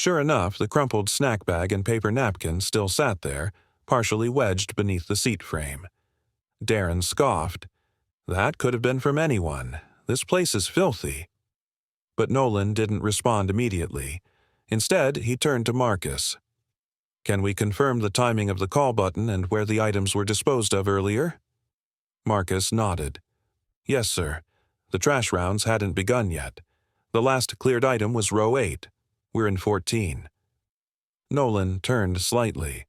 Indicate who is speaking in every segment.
Speaker 1: Sure enough, the crumpled snack bag and paper napkin still sat there, partially wedged beneath the seat frame. Darren scoffed. That could have been from anyone. This place is filthy. But Nolan didn't respond immediately. Instead, he turned to Marcus. Can we confirm the timing of the call button and where the items were disposed of earlier? Marcus nodded. Yes, sir. The trash rounds hadn't begun yet. The last cleared item was row 8. We're in 14. Nolan turned slightly.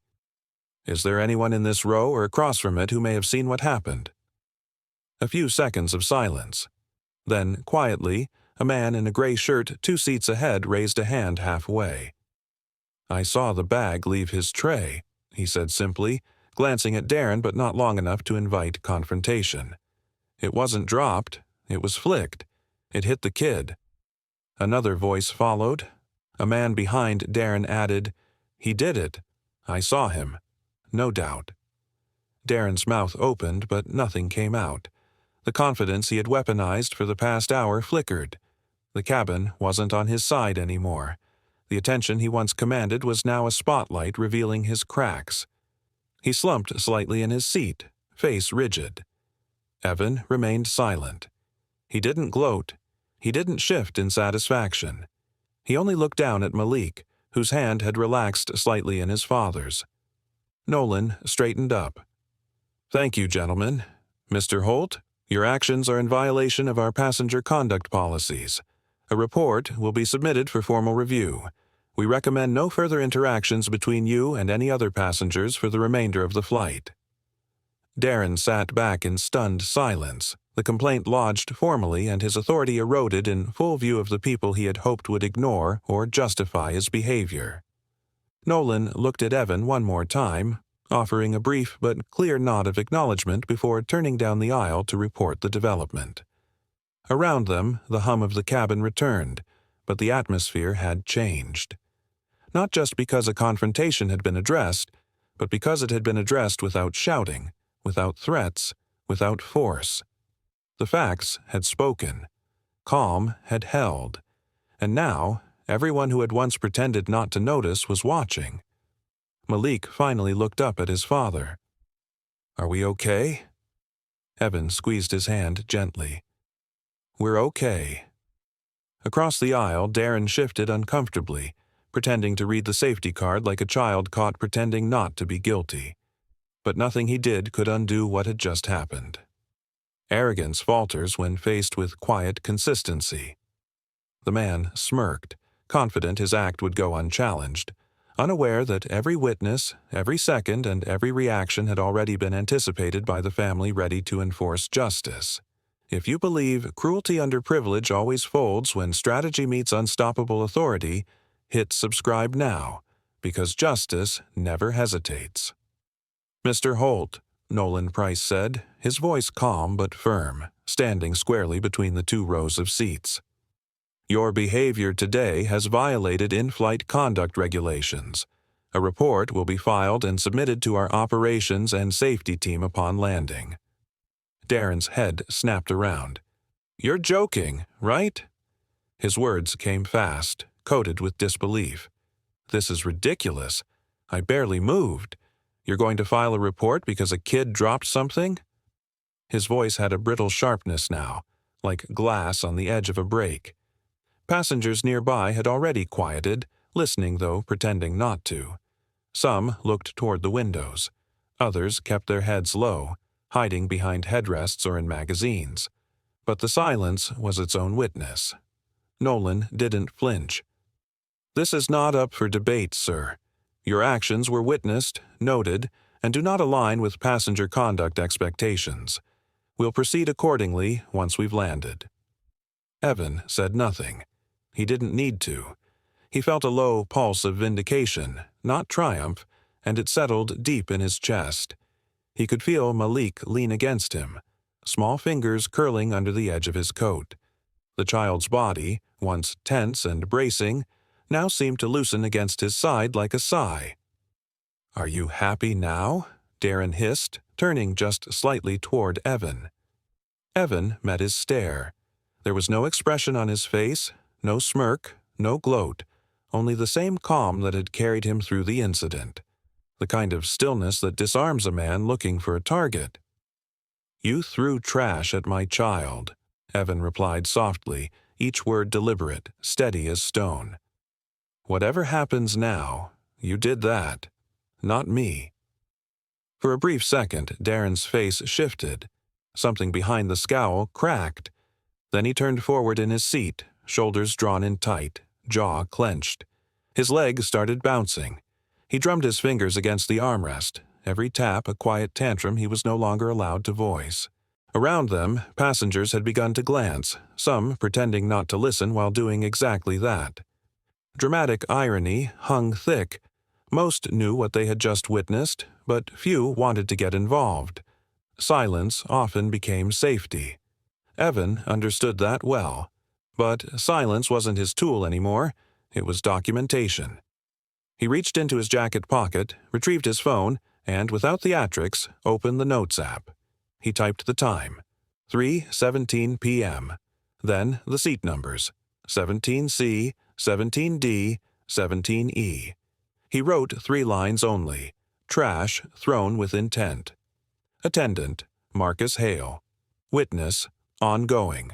Speaker 1: Is there anyone in this row or across from it who may have seen what happened? A few seconds of silence. Then, quietly, a man in a gray shirt 2 seats ahead raised a hand halfway. I saw the bag leave his tray, he said simply, glancing at Darren but not long enough to invite confrontation. It wasn't dropped, it was flicked. It hit the kid. Another voice followed. A man behind Darren added, He did it. I saw him. No doubt. Darren's mouth opened, but nothing came out. The confidence he had weaponized for the past hour flickered. The cabin wasn't on his side anymore. The attention he once commanded was now a spotlight revealing his cracks. He slumped slightly in his seat, face rigid. Evan remained silent. He didn't gloat. He didn't shift in satisfaction. He only looked down at Malik, whose hand had relaxed slightly in his father's. Nolan straightened up. Thank you, gentlemen. Mr. Holt, your actions are in violation of our passenger conduct policies. A report will be submitted for formal review. We recommend no further interactions between you and any other passengers for the remainder of the flight. Darren sat back in stunned silence. The complaint lodged formally and his authority eroded in full view of the people he had hoped would ignore or justify his behavior. Nolan looked at Evan one more time, offering a brief but clear nod of acknowledgement before turning down the aisle to report the development. Around them, the hum of the cabin returned, but the atmosphere had changed. Not just because a confrontation had been addressed, but because it had been addressed without shouting, without threats, without force. The facts had spoken. Calm had held. And now, everyone who had once pretended not to notice was watching. Malik finally looked up at his father. Are we okay? Evan squeezed his hand gently. We're okay. Across the aisle, Darren shifted uncomfortably, pretending to read the safety card like a child caught pretending not to be guilty. But nothing he did could undo what had just happened. Arrogance falters when faced with quiet consistency. The man smirked, confident his act would go unchallenged, unaware that every witness, every second, and every reaction had already been anticipated by the family ready to enforce justice. If you believe cruelty under privilege always folds when strategy meets unstoppable authority, hit subscribe now, because justice never hesitates. Mr. Holt, Nolan Price said, his voice calm but firm, standing squarely between the 2 rows of seats. Your behavior today has violated in-flight conduct regulations. A report will be filed and submitted to our operations and safety team upon landing. Darren's head snapped around. You're joking, right? His words came fast, coated with disbelief. This is ridiculous. I barely moved. You're going to file a report because a kid dropped something? His voice had a brittle sharpness now, like glass on the edge of a break. Passengers nearby had already quieted, listening though pretending not to. Some looked toward the windows. Others kept their heads low, hiding behind headrests or in magazines. But the silence was its own witness. Nolan didn't flinch. This is not up for debate, sir. Your actions were witnessed, noted, and do not align with passenger conduct expectations. We'll proceed accordingly once we've landed. Evan said nothing. He didn't need to. He felt a low pulse of vindication, not triumph, and it settled deep in his chest. He could feel Malik lean against him, small fingers curling under the edge of his coat. The child's body, once tense and bracing, now seemed to loosen against his side like a sigh. Are you happy now? Darren hissed, turning just slightly toward Evan. Evan met his stare. There was no expression on his face, no smirk, no gloat, only the same calm that had carried him through the incident, the kind of stillness that disarms a man looking for a target. "You threw trash at my child," Evan replied softly, each word deliberate, steady as stone. "Whatever happens now, you did that, not me." For a brief second, Darren's face shifted. Something behind the scowl cracked. Then he turned forward in his seat, shoulders drawn in tight, jaw clenched. His legs started bouncing. He drummed his fingers against the armrest, every tap a quiet tantrum he was no longer allowed to voice. Around them, passengers had begun to glance, some pretending not to listen while doing exactly that. Dramatic irony hung thick. Most knew what they had just witnessed, but few wanted to get involved. Silence often became safety. Evan understood that well. But silence wasn't his tool anymore. It was documentation. He reached into his jacket pocket, retrieved his phone, and without theatrics, opened the Notes app. He typed the time, 3:17 p.m., then the seat numbers, 17C, 17D, 17E. He wrote 3 lines only, trash thrown with intent. Attendant, Marcus Hale. Witness, ongoing.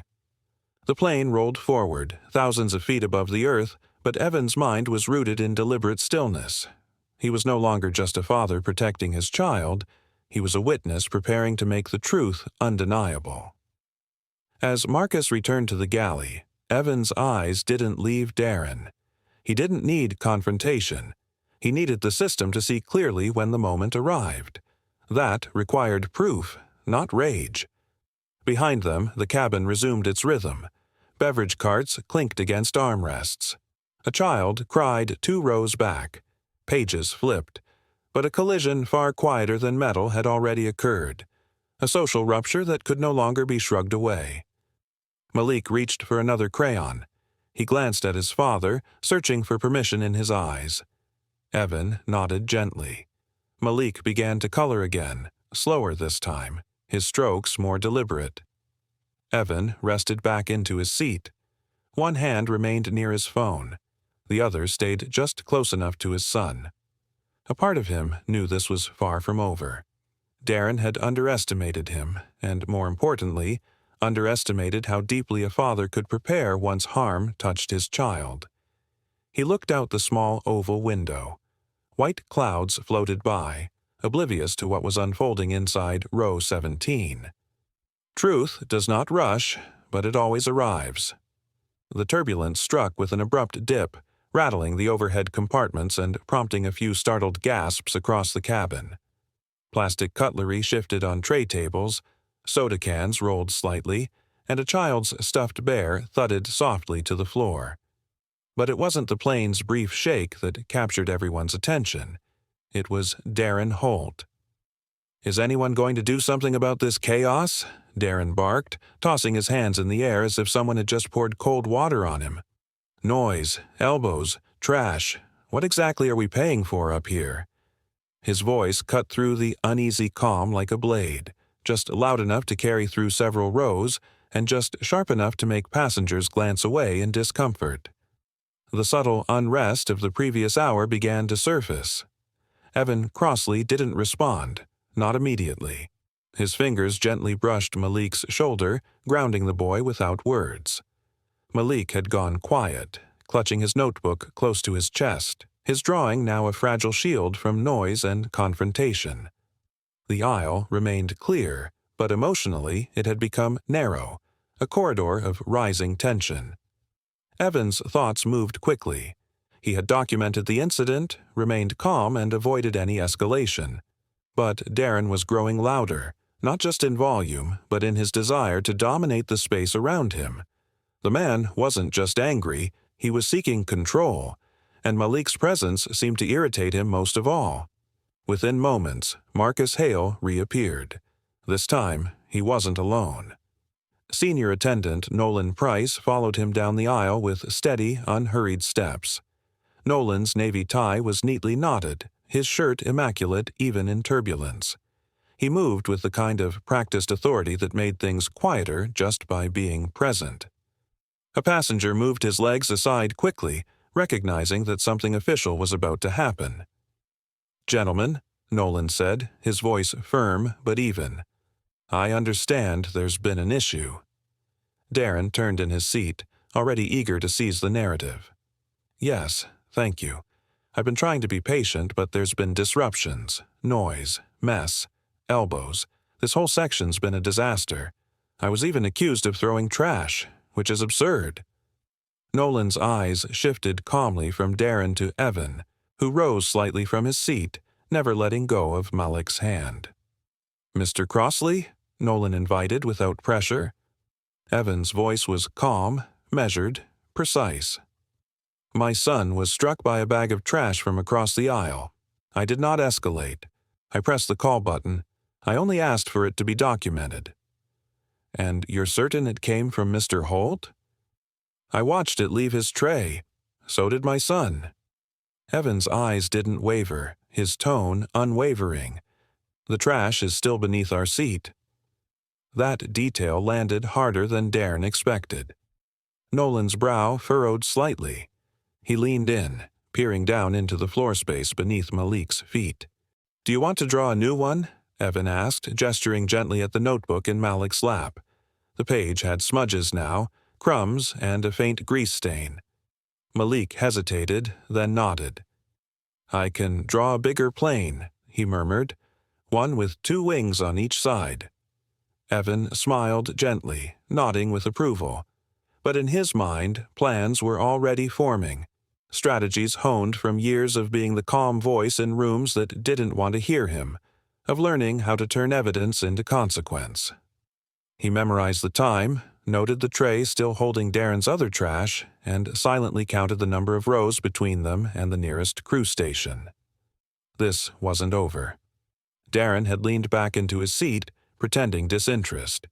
Speaker 1: The plane rolled forward, thousands of feet above the earth, but Evan's mind was rooted in deliberate stillness. He was no longer just a father protecting his child. He was a witness preparing to make the truth undeniable. As Marcus returned to the galley, Evan's eyes didn't leave Darren. He didn't need confrontation. He needed the system to see clearly when the moment arrived. That required proof, not rage. Behind them, the cabin resumed its rhythm. Beverage carts clinked against armrests. A child cried 2 rows back. Pages flipped. But a collision far quieter than metal had already occurred. A social rupture that could no longer be shrugged away. Malik reached for another crayon. He glanced at his father, searching for permission in his eyes. Evan nodded gently. Malik began to color again, slower this time, his strokes more deliberate. Evan rested back into his seat. One hand remained near his phone. The other stayed just close enough to his son. A part of him knew this was far from over. Darren had underestimated him, and more importantly, underestimated how deeply a father could prepare once harm touched his child. He looked out the small oval window. White clouds floated by, oblivious to what was unfolding inside row 17. Truth does not rush, but it always arrives. The turbulence struck with an abrupt dip, rattling the overhead compartments and prompting a few startled gasps across the cabin. Plastic cutlery shifted on tray tables, soda cans rolled slightly, and a child's stuffed bear thudded softly to the floor. But it wasn't the plane's brief shake that captured everyone's attention. It was Darren Holt. "Is anyone going to do something about this chaos?" Darren barked, tossing his hands in the air as if someone had just poured cold water on him. "Noise, elbows, trash. What exactly are we paying for up here?" His voice cut through the uneasy calm like a blade, just loud enough to carry through several rows, and just sharp enough to make passengers glance away in discomfort. The subtle unrest of the previous hour began to surface. Evan Crossley didn't respond, not immediately. His fingers gently brushed Malik's shoulder, grounding the boy without words. Malik had gone quiet, clutching his notebook close to his chest, his drawing now a fragile shield from noise and confrontation. The aisle remained clear, but emotionally it had become narrow, a corridor of rising tension. Evan's thoughts moved quickly. He had documented the incident, remained calm, and avoided any escalation. But Darren was growing louder, not just in volume, but in his desire to dominate the space around him. The man wasn't just angry, he was seeking control, and Malik's presence seemed to irritate him most of all. Within moments, Marcus Hale reappeared. This time, he wasn't alone. Senior attendant Nolan Price followed him down the aisle with steady, unhurried steps. Nolan's navy tie was neatly knotted, his shirt immaculate even in turbulence. He moved with the kind of practiced authority that made things quieter just by being present. A passenger moved his legs aside quickly, recognizing that something official was about to happen. "Gentlemen," Nolan said, his voice firm but even, "I understand there's been an issue." Darren turned in his seat, already eager to seize the narrative. "Yes, thank you. I've been trying to be patient, but there's been disruptions, noise, mess, elbows. This whole section's been a disaster. I was even accused of throwing trash, which is absurd." Nolan's eyes shifted calmly from Darren to Evan, who rose slightly from his seat, never letting go of Malik's hand. "Mr. Crossley?" Nolan invited without pressure. Evan's voice was calm, measured, precise. "My son was struck by a bag of trash from across the aisle. I did not escalate. I pressed the call button. I only asked for it to be documented." "And you're certain it came from Mr. Holt?" "I watched it leave his tray. So did my son." Evan's eyes didn't waver, his tone unwavering. "The trash is still beneath our seat." That detail landed harder than Darren expected. Nolan's brow furrowed slightly. He leaned in, peering down into the floor space beneath Malik's feet. "Do you want to draw a new one?" Evan asked, gesturing gently at the notebook in Malik's lap. The page had smudges now, crumbs, and a faint grease stain. Malik hesitated, then nodded. "I can draw a bigger plane," he murmured, "one with 2 wings on each side." Evan smiled gently, nodding with approval. But in his mind, plans were already forming, strategies honed from years of being the calm voice in rooms that didn't want to hear him, of learning how to turn evidence into consequence. He memorized the time, noted the tray still holding Darren's other trash, and silently counted the number of rows between them and the nearest crew station. This wasn't over. Darren had leaned back into his seat, pretending disinterest.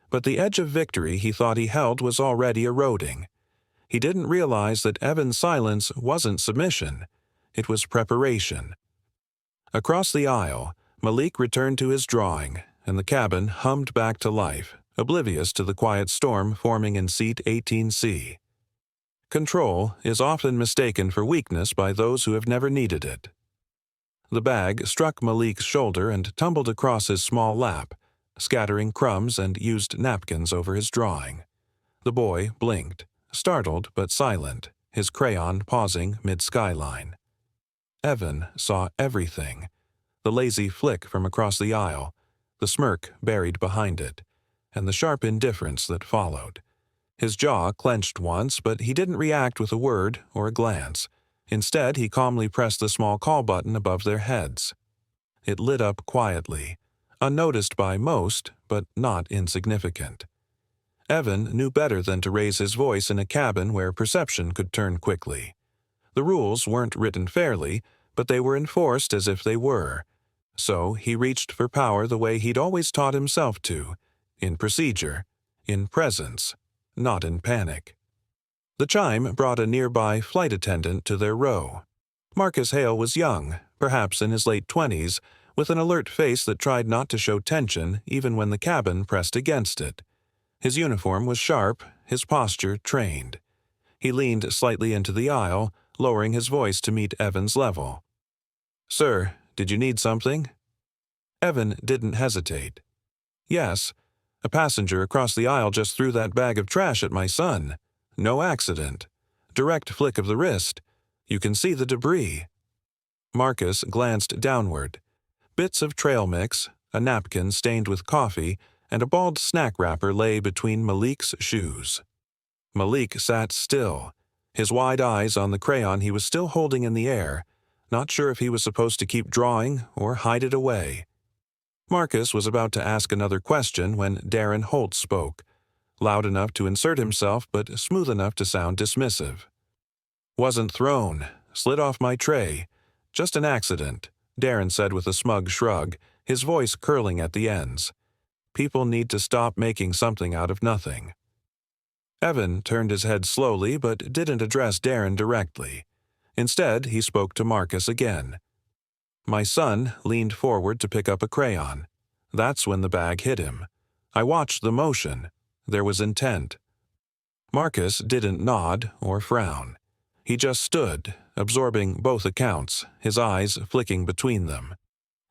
Speaker 1: But the edge of victory he thought he held was already eroding. He didn't realize that Evan's silence wasn't submission. It was preparation. Across the aisle, Malik returned to his drawing, and the cabin hummed back to life, oblivious to the quiet storm forming in seat 18C. Control is often mistaken for weakness by those who have never needed it. The bag struck Malik's shoulder and tumbled across his small lap, scattering crumbs and used napkins over his drawing. The boy blinked, startled but silent, his crayon pausing mid-skyline. Evan saw everything. The lazy flick from across the aisle, the smirk buried behind it, and the sharp indifference that followed. His jaw clenched once, but he didn't react with a word or a glance. Instead, he calmly pressed the small call button above their heads. It lit up quietly, unnoticed by most, but not insignificant. Evan knew better than to raise his voice in a cabin where perception could turn quickly. The rules weren't written fairly, but they were enforced as if they were. So he reached for power the way he'd always taught himself to, in procedure, in presence, not in panic. The chime brought a nearby flight attendant to their row. Marcus Hale was young, perhaps in his late 20s, with an alert face that tried not to show tension even when the cabin pressed against it. His uniform was sharp, his posture trained. He leaned slightly into the aisle, lowering his voice to meet Evan's level. "Sir, did you need something?" Evan didn't hesitate. "Yes, a passenger across the aisle just threw that bag of trash at my son. No accident. Direct flick of the wrist. You can see the debris." Marcus glanced downward. Bits of trail mix, a napkin stained with coffee, and a bald snack wrapper lay between Malik's shoes. Malik sat still, his wide eyes on the crayon he was still holding in the air, not sure if he was supposed to keep drawing or hide it away. Marcus was about to ask another question when Darren Holt spoke, loud enough to insert himself but smooth enough to sound dismissive. "Wasn't thrown. Slid off my tray. Just an accident," Darren said with a smug shrug, his voice curling at the ends. "People need to stop making something out of nothing." Evan turned his head slowly but didn't address Darren directly. Instead, he spoke to Marcus again. "My son leaned forward to pick up a crayon. That's when the bag hit him. I watched the motion. There was intent." Marcus didn't nod or frown. He just stood, absorbing both accounts, his eyes flicking between them.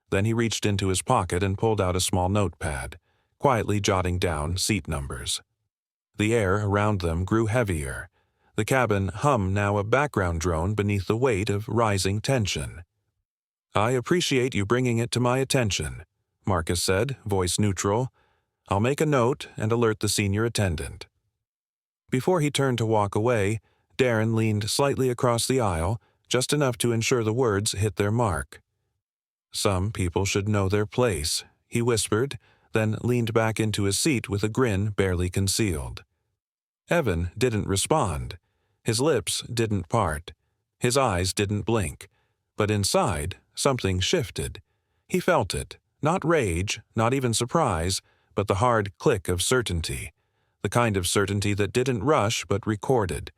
Speaker 1: Then he reached into his pocket and pulled out a small notepad, quietly jotting down seat numbers. The air around them grew heavier. The cabin hummed now a background drone beneath the weight of rising tension. "I appreciate you bringing it to my attention," Marcus said, voice neutral. "I'll make a note and alert the senior attendant." Before he turned to walk away, Darren leaned slightly across the aisle, just enough to ensure the words hit their mark. "Some people should know their place," he whispered, then leaned back into his seat with a grin barely concealed. Evan didn't respond. His lips didn't part. His eyes didn't blink. But inside, something shifted. He felt it, not rage, not even surprise, but the hard click of certainty, the kind of certainty that didn't rush but recorded.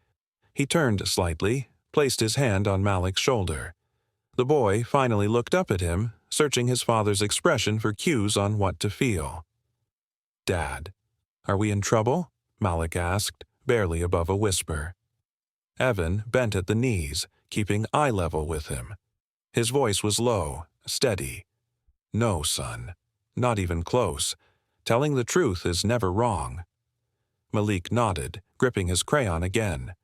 Speaker 1: He turned slightly, placed his hand on Malik's shoulder. The boy finally looked up at him, searching his father's expression for cues on what to feel. "Dad, are we in trouble?" Malik asked, barely above a whisper. Evan bent at the knees, keeping eye level with him. His voice was low, steady. "No, son. Not even close. Telling the truth is never wrong." Malik nodded, gripping his crayon again.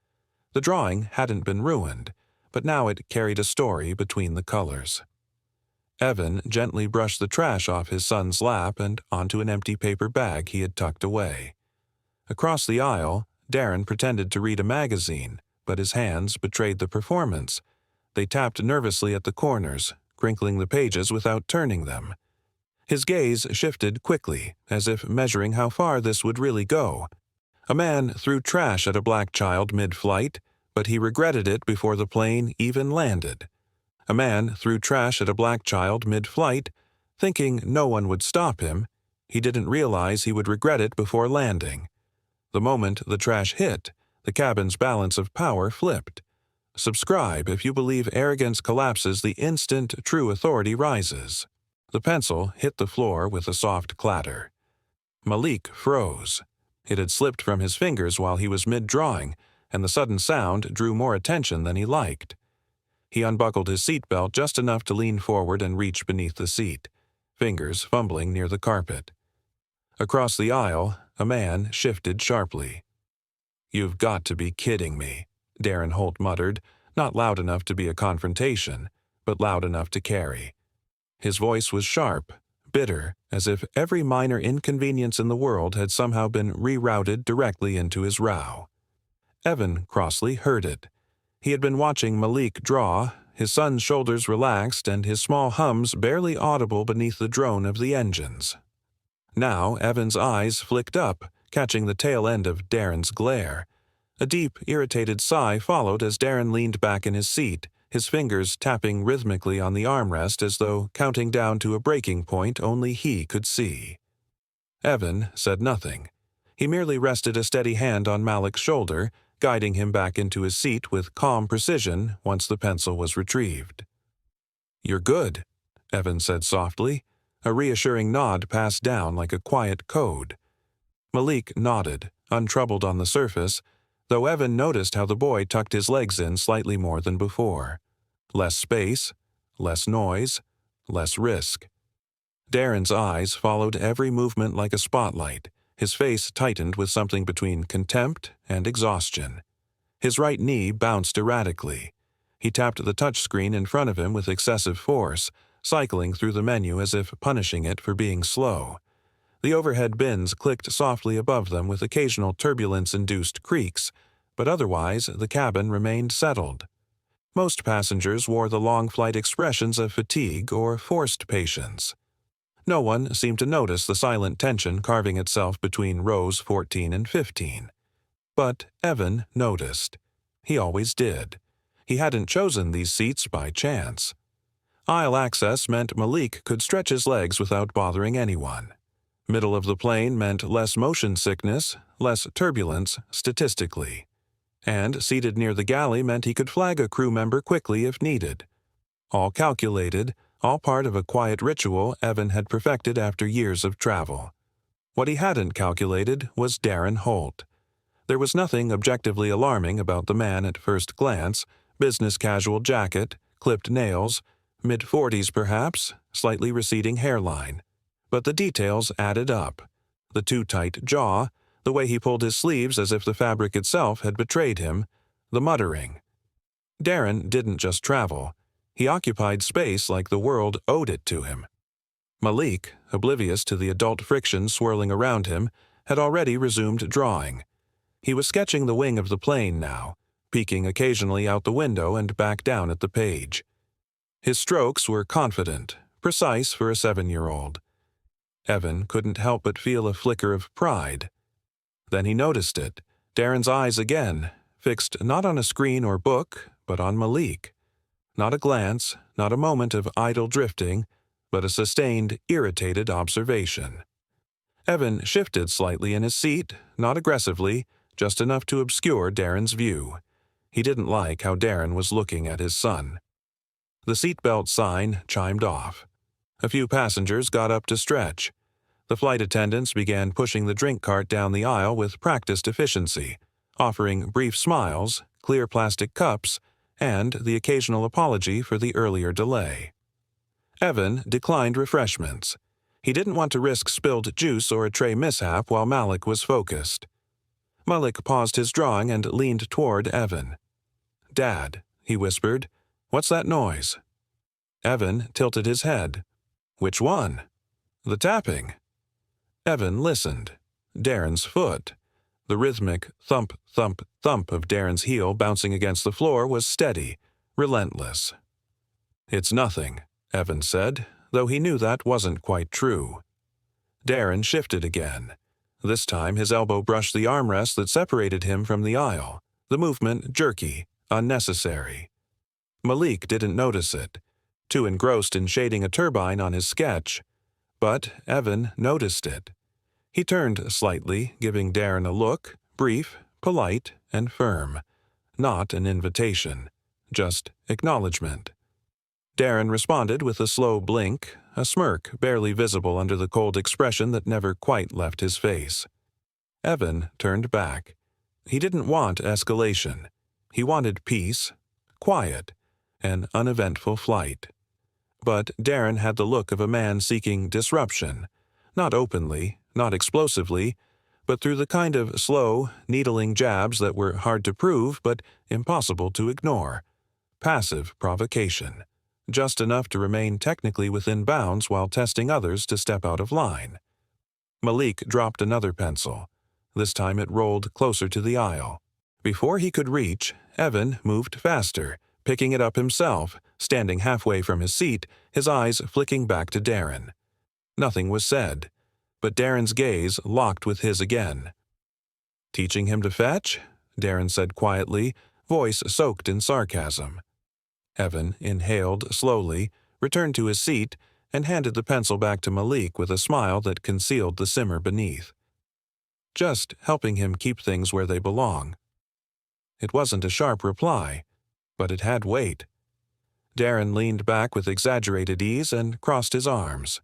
Speaker 1: The drawing hadn't been ruined, but now it carried a story between the colors. Evan gently brushed the trash off his son's lap and onto an empty paper bag he had tucked away. Across the aisle, Darren pretended to read a magazine, but his hands betrayed the performance. They tapped nervously at the corners, crinkling the pages without turning them. His gaze shifted quickly, as if measuring how far this would really go. A man threw trash at a black child mid-flight, but he regretted it before the plane even landed. A man threw trash at a black child mid-flight, thinking no one would stop him. He didn't realize he would regret it before landing. The moment the trash hit, the cabin's balance of power flipped. Subscribe if you believe arrogance collapses the instant true authority rises. The pencil hit the floor with a soft clatter. Malik froze. It had slipped from his fingers while he was mid-drawing, and the sudden sound drew more attention than he liked. He unbuckled his seatbelt just enough to lean forward and reach beneath the seat, fingers fumbling near the carpet. Across the aisle, a man shifted sharply. "You've got to be kidding me," Darren Holt muttered, not loud enough to be a confrontation, but loud enough to carry. His voice was sharp, bitter, as if every minor inconvenience in the world had somehow been rerouted directly into his row. Evan Crossley heard it. He had been watching Malik draw, his son's shoulders relaxed and his small hums barely audible beneath the drone of the engines. Now Evan's eyes flicked up, catching the tail end of Darren's glare. A deep, irritated sigh followed as Darren leaned back in his seat, his fingers tapping rhythmically on the armrest as though counting down to a breaking point only he could see. Evan said nothing. He merely rested a steady hand on Malik's shoulder, guiding him back into his seat with calm precision once the pencil was retrieved. "You're good," Evan said softly. A reassuring nod passed down like a quiet code. Malik nodded, untroubled on the surface, though Evan noticed how the boy tucked his legs in slightly more than before. Less space, less noise, less risk. Darren's eyes followed every movement like a spotlight. His face tightened with something between contempt and exhaustion. His right knee bounced erratically. He tapped the touchscreen in front of him with excessive force, cycling through the menu as if punishing it for being slow. The overhead bins clicked softly above them with occasional turbulence-induced creaks, but otherwise the cabin remained settled. Most passengers wore the long flight expressions of fatigue or forced patience. No one seemed to notice the silent tension carving itself between rows 14 and 15. But Evan noticed. He always did. He hadn't chosen these seats by chance. Aisle access meant Malik could stretch his legs without bothering anyone. Middle of the plane meant less motion sickness, less turbulence, statistically. And seated near the galley meant he could flag a crew member quickly if needed. All calculated, all part of a quiet ritual Evan had perfected after years of travel. What he hadn't calculated was Darren Holt. There was nothing objectively alarming about the man at first glance: business casual jacket, clipped nails, mid-40s perhaps, slightly receding hairline. But the details added up. The too tight jaw, the way he pulled his sleeves as if the fabric itself had betrayed him, the muttering. Darren didn't just travel. He occupied space like the world owed it to him. Malik, oblivious to the adult friction swirling around him, had already resumed drawing. He was sketching the wing of the plane now, peeking occasionally out the window and back down at the page. His strokes were confident, precise for a 7-year-old. Evan couldn't help but feel a flicker of pride. Then he noticed it, Darren's eyes again, fixed not on a screen or book, but on Malik. Not a glance, not a moment of idle drifting, but a sustained, irritated observation. Evan shifted slightly in his seat, not aggressively, just enough to obscure Darren's view. He didn't like how Darren was looking at his son. The seatbelt sign chimed off. A few passengers got up to stretch. The flight attendants began pushing the drink cart down the aisle with practiced efficiency, offering brief smiles, clear plastic cups, and the occasional apology for the earlier delay. Evan declined refreshments. He didn't want to risk spilled juice or a tray mishap while Malik was focused. Malik paused his drawing and leaned toward Evan. "Dad," he whispered, "what's that noise?" Evan tilted his head. "Which one?" "The tapping." Evan listened. Darren's foot. The rhythmic thump, thump, thump of Darren's heel bouncing against the floor was steady, relentless. "It's nothing," Evan said, though he knew that wasn't quite true. Darren shifted again. This time his elbow brushed the armrest that separated him from the aisle, the movement jerky, unnecessary. Malik didn't notice it, too engrossed in shading a turbine on his sketch. But Evan noticed it. He turned slightly, giving Darren a look, brief, polite, and firm. Not an invitation, just acknowledgement. Darren responded with a slow blink, a smirk barely visible under the cold expression that never quite left his face. Evan turned back. He didn't want escalation. He wanted peace, quiet, an uneventful flight. But Darren had the look of a man seeking disruption, not openly, not explosively, but through the kind of slow, needling jabs that were hard to prove but impossible to ignore. Passive provocation. Just enough to remain technically within bounds while testing others to step out of line. Malik dropped another pencil. This time it rolled closer to the aisle. Before he could reach, Evan moved faster, picking it up himself, standing halfway from his seat, his eyes flicking back to Darren. Nothing was said, but Darren's gaze locked with his again. "Teaching him to fetch?" Darren said quietly, voice soaked in sarcasm. Evan inhaled slowly, returned to his seat, and handed the pencil back to Malik with a smile that concealed the simmer beneath. Just helping him keep things where they belong. It wasn't a sharp reply, but it had weight. Darren leaned back with exaggerated ease and crossed his arms.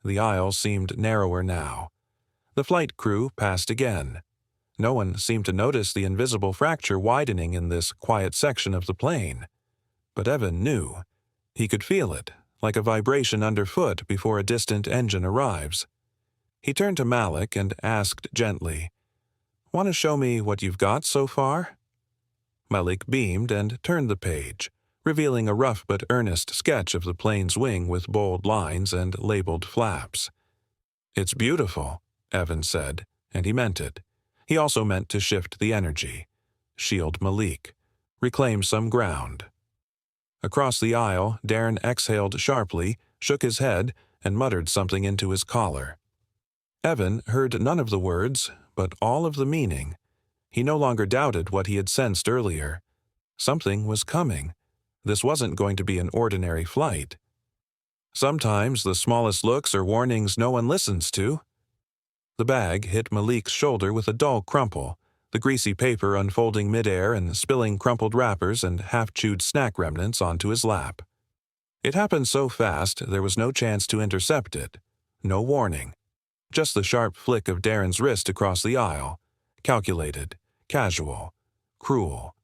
Speaker 1: The aisle seemed narrower now. The flight crew passed again. No one seemed to notice the invisible fracture widening in this quiet section of the plane. But Evan knew. He could feel it, like a vibration underfoot before a distant engine arrives. He turned to Malik and asked gently, "Want to show me what you've got so far?" Malik beamed and turned the page, revealing a rough but earnest sketch of the plane's wing with bold lines and labeled flaps. "It's beautiful," Evan said, and he meant it. He also meant to shift the energy, shield Malik, reclaim some ground. Across the aisle, Darren exhaled sharply, shook his head, and muttered something into his collar. Evan heard none of the words, but all of the meaning. He no longer doubted what he had sensed earlier. Something was coming. This wasn't going to be an ordinary flight. Sometimes the smallest looks or warnings no one listens to. The bag hit Malik's shoulder with a dull crumple, the greasy paper unfolding midair and spilling crumpled wrappers and half-chewed snack remnants onto his lap. It happened so fast there was no chance to intercept it. No warning. Just the sharp flick of Darren's wrist across the aisle. Calculated, casual, cruel.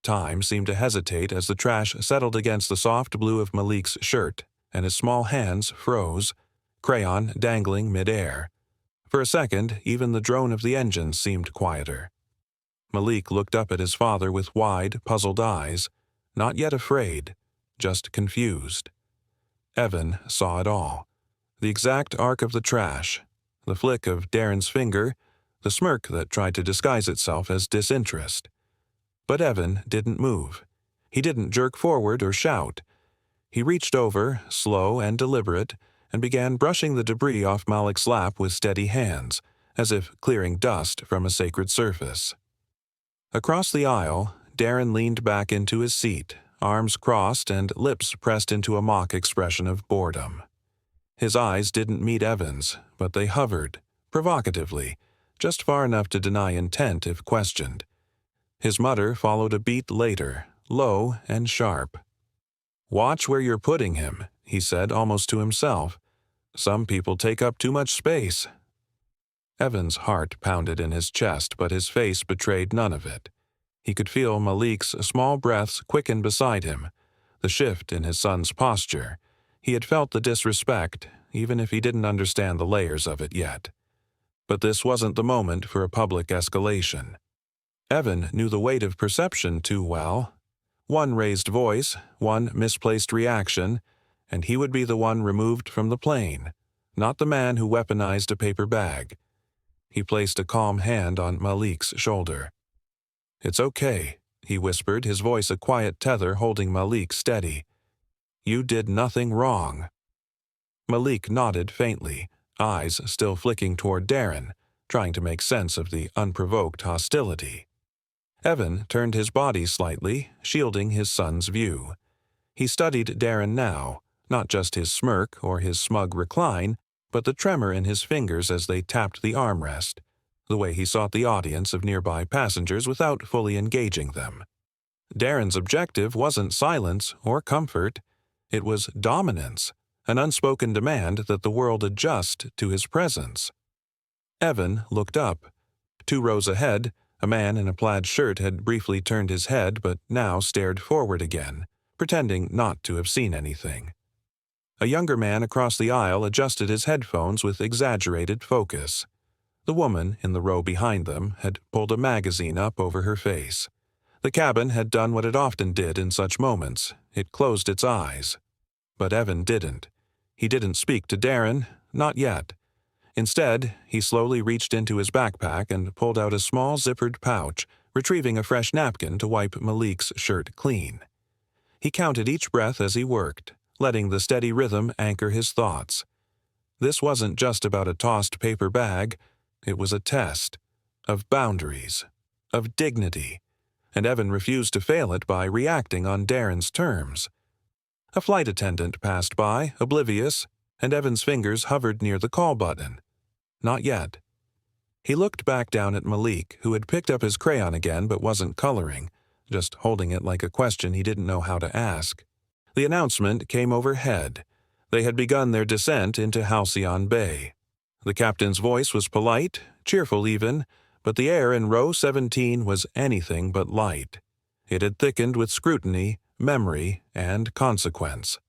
Speaker 1: Time seemed to hesitate as the trash settled against the soft blue of Malik's shirt, and his small hands froze, crayon dangling mid-air. For a second, even the drone of the engine seemed quieter. Malik looked up at his father with wide, puzzled eyes, not yet afraid, just confused. Evan saw it all. The exact arc of the trash, the flick of Darren's finger, the smirk that tried to disguise itself as disinterest. But Evan didn't move. He didn't jerk forward or shout. He reached over, slow and deliberate, and began brushing the debris off Malik's lap with steady hands, as if clearing dust from a sacred surface. Across the aisle, Darren leaned back into his seat, arms crossed and lips pressed into a mock expression of boredom. His eyes didn't meet Evan's, but they hovered, provocatively, just far enough to deny intent if questioned. His mutter followed a beat later, low and sharp. "Watch where you're putting him," he said almost to himself. "Some people take up too much space." Evan's heart pounded in his chest, but his face betrayed none of it. He could feel Malik's small breaths quicken beside him, the shift in his son's posture. He had felt the disrespect, even if he didn't understand the layers of it yet. But this wasn't the moment for a public escalation. Evan knew the weight of perception too well. One raised voice, one misplaced reaction, and he would be the one removed from the plane, not the man who weaponized a paper bag. He placed a calm hand on Malik's shoulder. "It's okay," he whispered, his voice a quiet tether holding Malik steady. "You did nothing wrong." Malik nodded faintly, eyes still flicking toward Darren, trying to make sense of the unprovoked hostility. Evan turned his body slightly, shielding his son's view. He studied Darren now, not just his smirk or his smug recline, but the tremor in his fingers as they tapped the armrest, the way he sought the audience of nearby passengers without fully engaging them. Darren's objective wasn't silence or comfort. It was dominance, an unspoken demand that the world adjust to his presence. Evan looked up. 2 rows ahead, a man in a plaid shirt had briefly turned his head but now stared forward again, pretending not to have seen anything. A younger man across the aisle adjusted his headphones with exaggerated focus. The woman in the row behind them had pulled a magazine up over her face. The cabin had done what it often did in such moments. It closed its eyes. But Evan didn't. He didn't speak to Darren, not yet. Instead, he slowly reached into his backpack and pulled out a small zippered pouch, retrieving a fresh napkin to wipe Malik's shirt clean. He counted each breath as he worked, letting the steady rhythm anchor his thoughts. This wasn't just about a tossed paper bag. It was a test of boundaries, of dignity, and Evan refused to fail it by reacting on Darren's terms. A flight attendant passed by, oblivious, and Evan's fingers hovered near the call button. Not yet. He looked back down at Malik, who had picked up his crayon again but wasn't coloring, just holding it like a question he didn't know how to ask. The announcement came overhead. They had begun their descent into Halcyon Bay. The captain's voice was polite, cheerful even, but the air in row 17 was anything but light. It had thickened with scrutiny, memory, and consequence.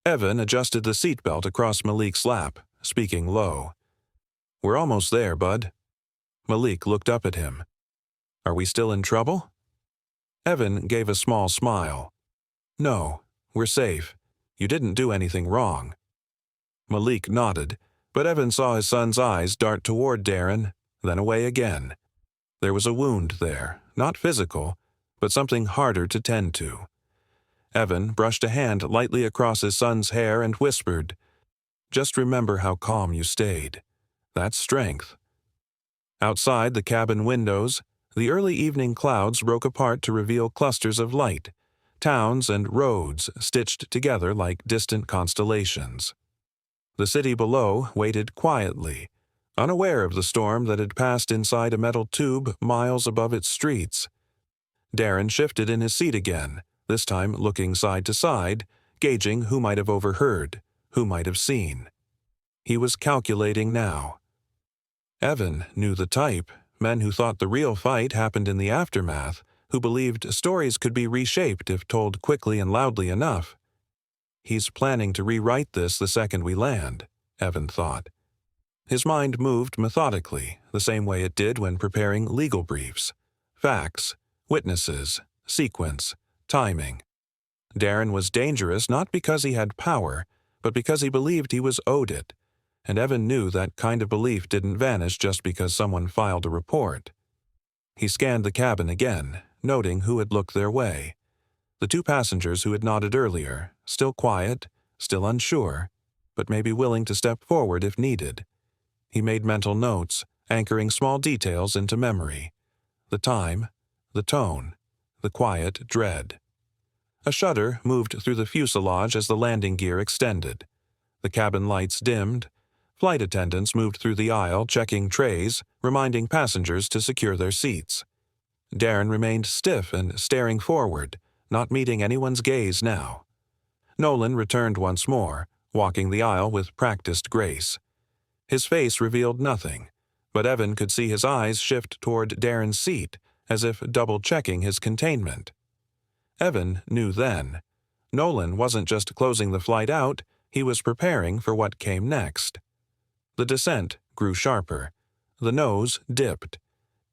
Speaker 1: Evan adjusted the seatbelt across Malik's lap, speaking low. "We're almost there, bud." Malik looked up at him. "Are we still in trouble?" Evan gave a small smile. "No, we're safe. You didn't do anything wrong." Malik nodded, but Evan saw his son's eyes dart toward Darren, then away again. There was a wound there, not physical, but something harder to tend to. Evan brushed a hand lightly across his son's hair and whispered, "Just remember how calm you stayed. That's strength." Outside the cabin windows, the early evening clouds broke apart to reveal clusters of light, towns and roads stitched together like distant constellations. The city below waited quietly, unaware of the storm that had passed inside a metal tube miles above its streets. Darren shifted in his seat again, this time looking side to side, gauging who might have overheard, who might have seen. He was calculating now. Evan knew the type, men who thought the real fight happened in the aftermath, who believed stories could be reshaped if told quickly and loudly enough. He's planning to rewrite this the second we land, Evan thought. His mind moved methodically, the same way it did when preparing legal briefs. Facts, witnesses, sequence, timing. Darren was dangerous not because he had power, but because he believed he was owed it, and Evan knew that kind of belief didn't vanish just because someone filed a report. He scanned the cabin again, noting who had looked their way. The two passengers who had nodded earlier, still quiet, still unsure, but maybe willing to step forward if needed. He made mental notes, anchoring small details into memory. The time, the tone, the quiet dread. A shudder moved through the fuselage as the landing gear extended. The cabin lights dimmed. Flight attendants moved through the aisle checking trays, reminding passengers to secure their seats. Darren remained stiff and staring forward, not meeting anyone's gaze now. Nolan returned once more, walking the aisle with practiced grace. His face revealed nothing, but Evan could see his eyes shift toward Darren's seat, as if double-checking his containment. Evan knew then. Nolan wasn't just closing the flight out, he was preparing for what came next. The descent grew sharper. The nose dipped.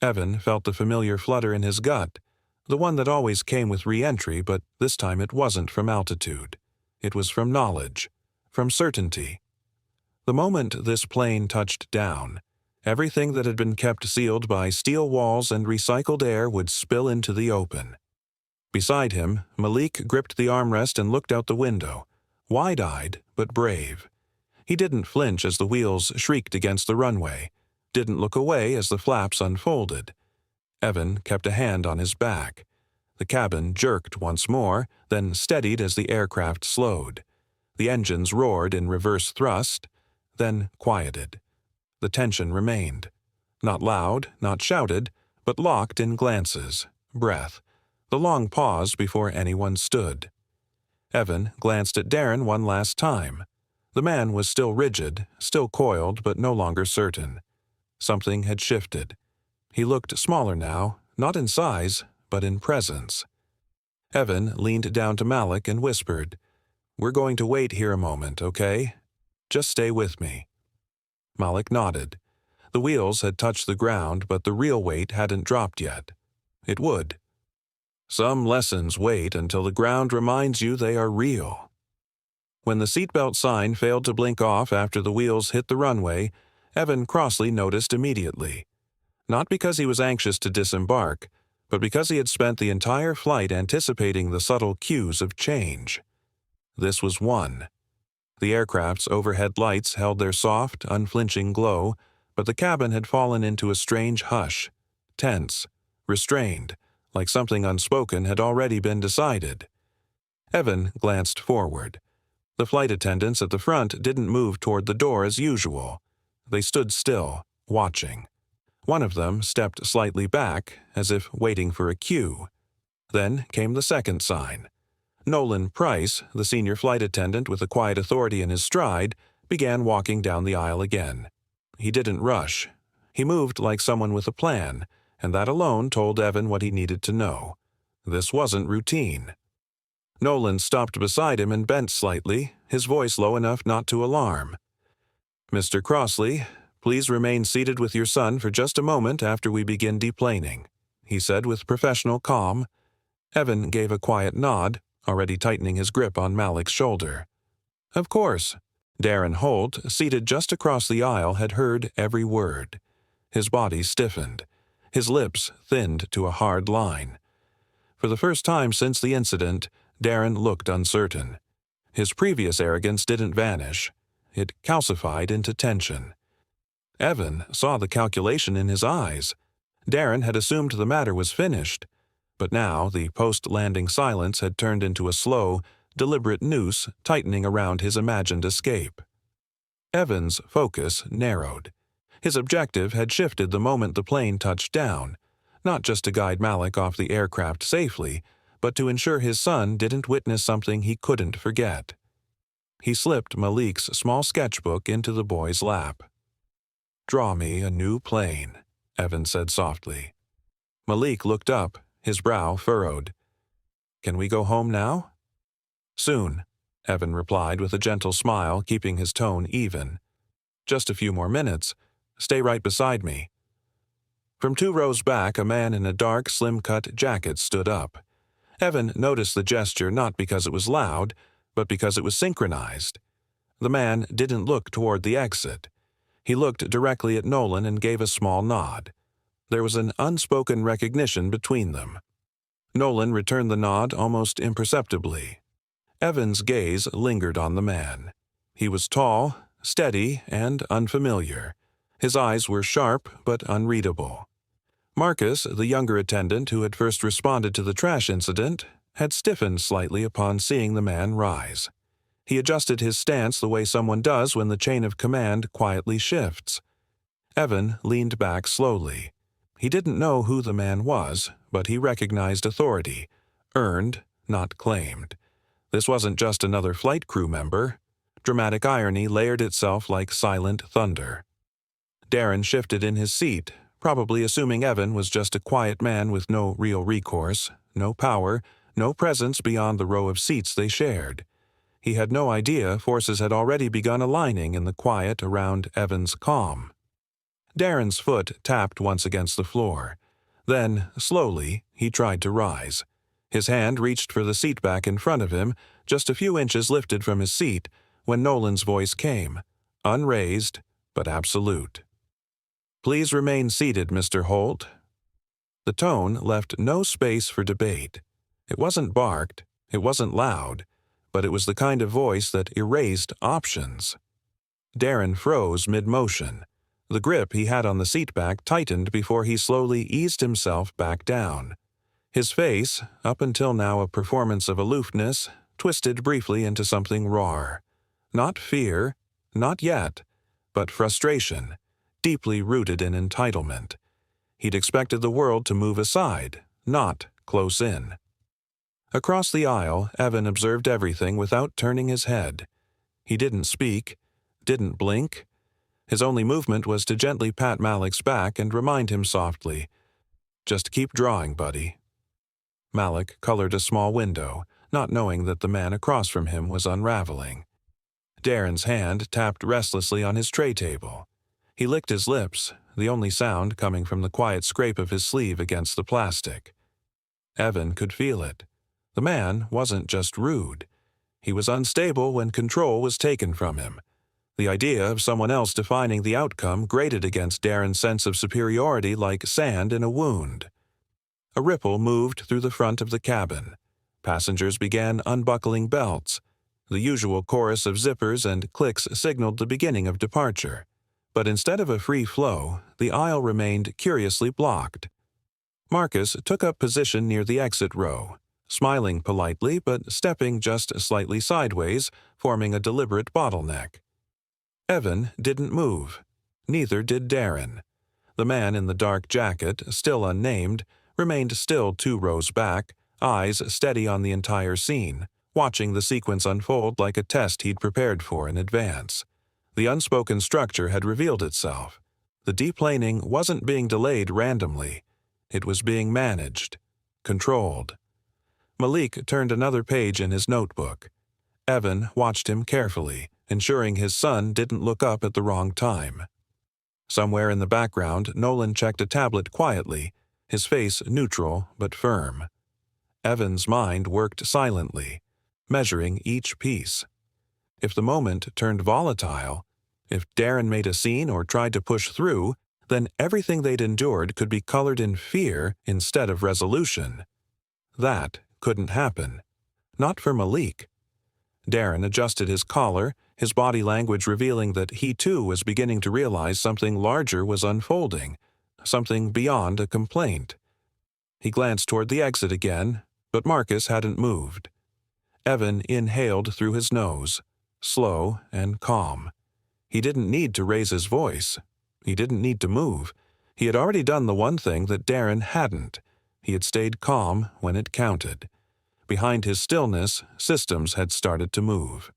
Speaker 1: Evan felt the familiar flutter in his gut, the one that always came with re-entry, but this time it wasn't from altitude. It was from knowledge, from certainty. The moment this plane touched down, everything that had been kept sealed by steel walls and recycled air would spill into the open. Beside him, Malik gripped the armrest and looked out the window, wide-eyed but brave. He didn't flinch as the wheels shrieked against the runway, didn't look away as the flaps unfolded. Evan kept a hand on his back. The cabin jerked once more, then steadied as the aircraft slowed. The engines roared in reverse thrust, then quieted. The tension remained. Not loud, not shouted, but locked in glances, breath, the long pause before anyone stood. Evan glanced at Darren one last time. The man was still rigid, still coiled, but no longer certain. Something had shifted. He looked smaller now, not in size, but in presence. Evan leaned down to Malik and whispered, "We're going to wait here a moment, okay? Just stay with me." Malik nodded. The wheels had touched the ground, but the real weight hadn't dropped yet. It would. Some lessons wait until the ground reminds you they are real. When the seatbelt sign failed to blink off after the wheels hit the runway, Evan Crossley noticed immediately. Not because he was anxious to disembark, but because he had spent the entire flight anticipating the subtle cues of change. This was one. The aircraft's overhead lights held their soft, unflinching glow, but the cabin had fallen into a strange hush, tense, restrained, like something unspoken had already been decided. Evan glanced forward. The flight attendants at the front didn't move toward the door as usual. They stood still, watching. One of them stepped slightly back, as if waiting for a cue. Then came the second sign. Nolan Price, the senior flight attendant with a quiet authority in his stride, began walking down the aisle again. He didn't rush. He moved like someone with a plan, and that alone told Evan what he needed to know. This wasn't routine. Nolan stopped beside him and bent slightly, his voice low enough not to alarm. "Mr. Crossley, please remain seated with your son for just a moment after we begin deplaning," he said with professional calm. Evan gave a quiet nod, already tightening his grip on Malik's shoulder. Of course. Darren Holt, seated just across the aisle, had heard every word. His body stiffened. His lips thinned to a hard line. For the first time since the incident, Darren looked uncertain. His previous arrogance didn't vanish. It calcified into tension. Evan saw the calculation in his eyes. Darren had assumed the matter was finished, but now the post-landing silence had turned into a slow, deliberate noose tightening around his imagined escape. Evan's focus narrowed. His objective had shifted the moment the plane touched down, not just to guide Malik off the aircraft safely, but to ensure his son didn't witness something he couldn't forget. He slipped Malik's small sketchbook into the boy's lap. "Draw me a new plane," Evan said softly. Malik looked up, his brow furrowed. Can we go home now? Soon, Evan replied with a gentle smile, keeping his tone even. Just a few more minutes. Stay right beside me. From 2 rows back, a man in a dark, slim-cut jacket stood up. Evan noticed the gesture not because it was loud, but because it was synchronized. The man didn't look toward the exit. He looked directly at Nolan and gave a small nod. There was an unspoken recognition between them. Nolan returned the nod almost imperceptibly. Evan's gaze lingered on the man. He was tall, steady, and unfamiliar. His eyes were sharp but unreadable. Marcus, the younger attendant who had first responded to the trash incident, had stiffened slightly upon seeing the man rise. He adjusted his stance the way someone does when the chain of command quietly shifts. Evan leaned back slowly. He didn't know who the man was, but he recognized authority, earned, not claimed. This wasn't just another flight crew member. Dramatic irony layered itself like silent thunder. Darren shifted in his seat, probably assuming Evan was just a quiet man with no real recourse, no power, no presence beyond the row of seats they shared. He had no idea forces had already begun aligning in the quiet around Evan's calm. Darren's foot tapped once against the floor. Then, slowly, he tried to rise. His hand reached for the seat back in front of him, just a few inches lifted from his seat, when Nolan's voice came, unraised but absolute. "Please remain seated, Mr. Holt." The tone left no space for debate. It wasn't barked, it wasn't loud, but it was the kind of voice that erased options. Darren froze mid-motion. The grip he had on the seat back tightened before he slowly eased himself back down. His face, up until now a performance of aloofness, twisted briefly into something raw. Not fear, not yet, but frustration, deeply rooted in entitlement. He'd expected the world to move aside, not close in. Across the aisle, Evan observed everything without turning his head. He didn't speak, didn't blink. His only movement was to gently pat Malik's back and remind him softly, "Just keep drawing, buddy." Malik colored a small window, not knowing that the man across from him was unraveling. Darren's hand tapped restlessly on his tray table. He licked his lips, the only sound coming from the quiet scrape of his sleeve against the plastic. Evan could feel it. The man wasn't just rude. He was unstable when control was taken from him. The idea of someone else defining the outcome grated against Darren's sense of superiority like sand in a wound. A ripple moved through the front of the cabin. Passengers began unbuckling belts. The usual chorus of zippers and clicks signaled the beginning of departure. But instead of a free flow, the aisle remained curiously blocked. Marcus took up position near the exit row, smiling politely but stepping just slightly sideways, forming a deliberate bottleneck. Evan didn't move. Neither did Darren. The man in the dark jacket, still unnamed, remained still 2 rows back, eyes steady on the entire scene, watching the sequence unfold like a test he'd prepared for in advance. The unspoken structure had revealed itself. The deplaning wasn't being delayed randomly. It was being managed, controlled. Malik turned another page in his notebook. Evan watched him carefully, ensuring his son didn't look up at the wrong time. Somewhere in the background, Nolan checked a tablet quietly, his face neutral but firm. Evan's mind worked silently, measuring each piece. If the moment turned volatile, if Darren made a scene or tried to push through, then everything they'd endured could be colored in fear instead of resolution. That couldn't happen. Not for Malik. Darren adjusted his collar, his body language revealing that he too was beginning to realize something larger was unfolding, something beyond a complaint. He glanced toward the exit again, but Marcus hadn't moved. Evan inhaled through his nose, slow and calm. He didn't need to raise his voice. He didn't need to move. He had already done the one thing that Darren hadn't. He had stayed calm when it counted. Behind his stillness, systems had started to move.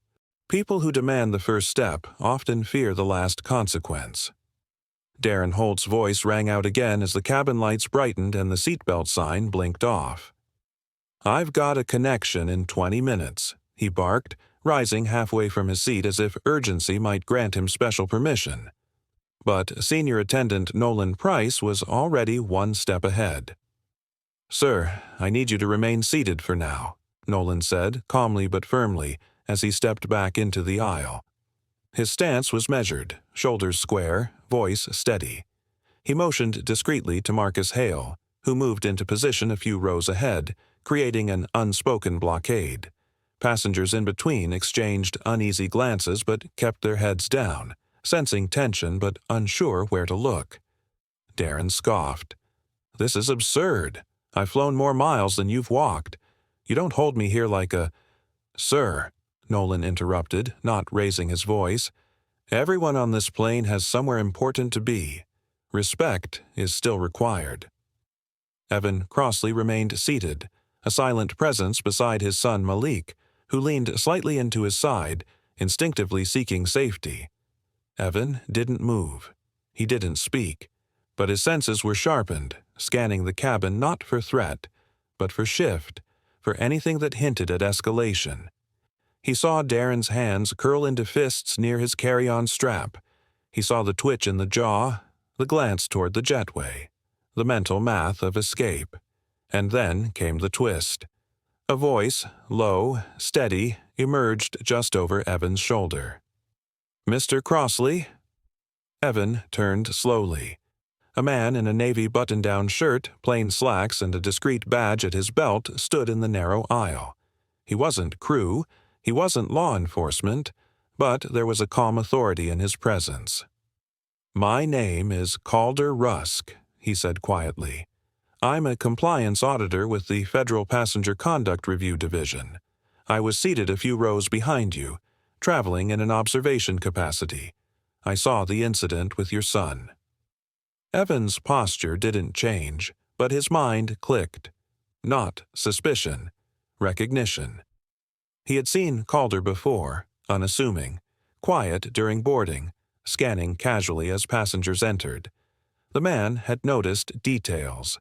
Speaker 1: People who demand the first step often fear the last consequence. Darren Holt's voice rang out again as the cabin lights brightened and the seatbelt sign blinked off. "I've got a connection in 20 minutes, he barked, rising halfway from his seat as if urgency might grant him special permission. But Senior Attendant Nolan Price was already one step ahead. "Sir, I need you to remain seated for now," Nolan said, calmly but firmly, as he stepped back into the aisle. His stance was measured, shoulders square, voice steady. He motioned discreetly to Marcus Hale, who moved into position a few rows ahead, creating an unspoken blockade. Passengers in between exchanged uneasy glances but kept their heads down, sensing tension but unsure where to look. Darren scoffed. "This is absurd. I've flown more miles than you've walked. You don't hold me here like a—" "Sir," Nolan interrupted, not raising his voice, "everyone on this plane has somewhere important to be. Respect is still required." Evan Crossley remained seated, a silent presence beside his son Malik, who leaned slightly into his side, instinctively seeking safety. Evan didn't move. He didn't speak, but his senses were sharpened, scanning the cabin not for threat, but for shift, for anything that hinted at escalation. He saw Darren's hands curl into fists near his carry-on strap. He saw the twitch in the jaw, the glance toward the jetway, the mental math of escape. And then came the twist. A voice, low, steady, emerged just over Evan's shoulder. "Mr. Crossley?" Evan turned slowly. A man in a navy button-down shirt, plain slacks, and a discreet badge at his belt stood in the narrow aisle. He wasn't crew, he wasn't law enforcement, but there was a calm authority in his presence. "My name is Calder Rusk," he said quietly. "I'm a compliance auditor with the Federal Passenger Conduct Review Division. I was seated a few rows behind you, traveling in an observation capacity. I saw the incident with your son." Evan's posture didn't change, but his mind clicked. Not suspicion, recognition. He had seen Calder before, unassuming, quiet during boarding, scanning casually as passengers entered. The man had noticed details.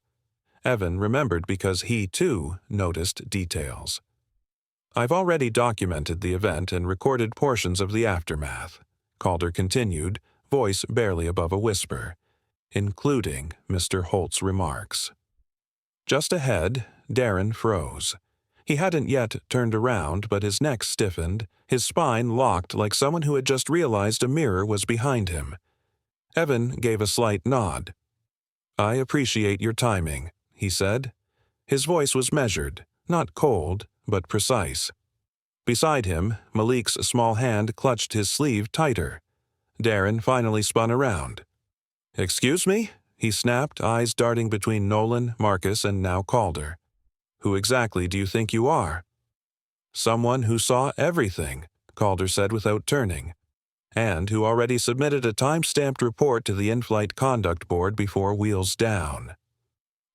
Speaker 1: Evan remembered because he, too, noticed details. "I've already documented the event and recorded portions of the aftermath," Calder continued, voice barely above a whisper, "including Mr. Holt's remarks." Just ahead, Darren froze. He hadn't yet turned around, but his neck stiffened, his spine locked like someone who had just realized a mirror was behind him. Evan gave a slight nod. "I appreciate your timing," he said. His voice was measured, not cold, but precise. Beside him, Malik's small hand clutched his sleeve tighter. Darren finally spun around. "Excuse me?" he snapped, eyes darting between Nolan, Marcus, and now Calder. "Who exactly do you think you are?" "Someone who saw everything," Calder said without turning, "and who already submitted a time-stamped report to the In-Flight Conduct Board before wheels down."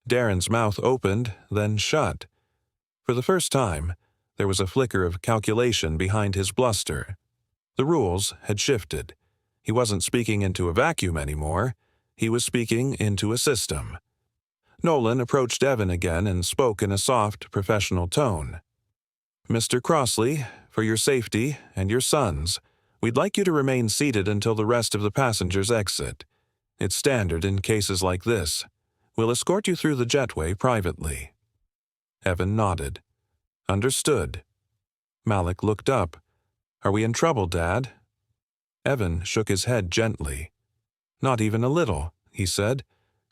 Speaker 1: Darren's mouth opened, then shut. For the first time, there was a flicker of calculation behind his bluster. The rules had shifted. He wasn't speaking into a vacuum anymore. He was speaking into a system. Nolan approached Evan again and spoke in a soft, professional tone. "Mr. Crossley, for your safety and your son's, we'd like you to remain seated until the rest of the passengers exit. It's standard in cases like this. We'll escort you through the jetway privately." Evan nodded. "Understood." Malik looked up. "Are we in trouble, Dad?" Evan shook his head gently. "Not even a little," he said.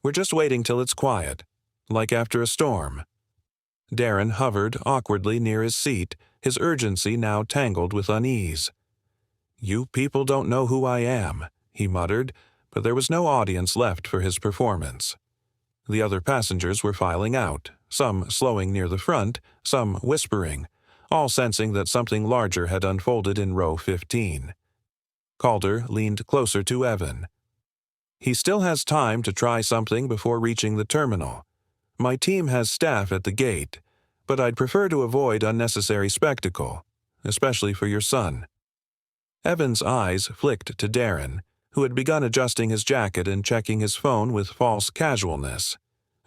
Speaker 1: "We're just waiting till it's quiet, like after a storm." Darren hovered awkwardly near his seat, his urgency now tangled with unease. "You people don't know who I am," he muttered, but there was no audience left for his performance. The other passengers were filing out, some slowing near the front, some whispering, all sensing that something larger had unfolded in row 15. Calder leaned closer to Evan. "He still has time to try something before reaching the terminal. My team has staff at the gate, but I'd prefer to avoid unnecessary spectacle, especially for your son." Evan's eyes flicked to Darren, who had begun adjusting his jacket and checking his phone with false casualness.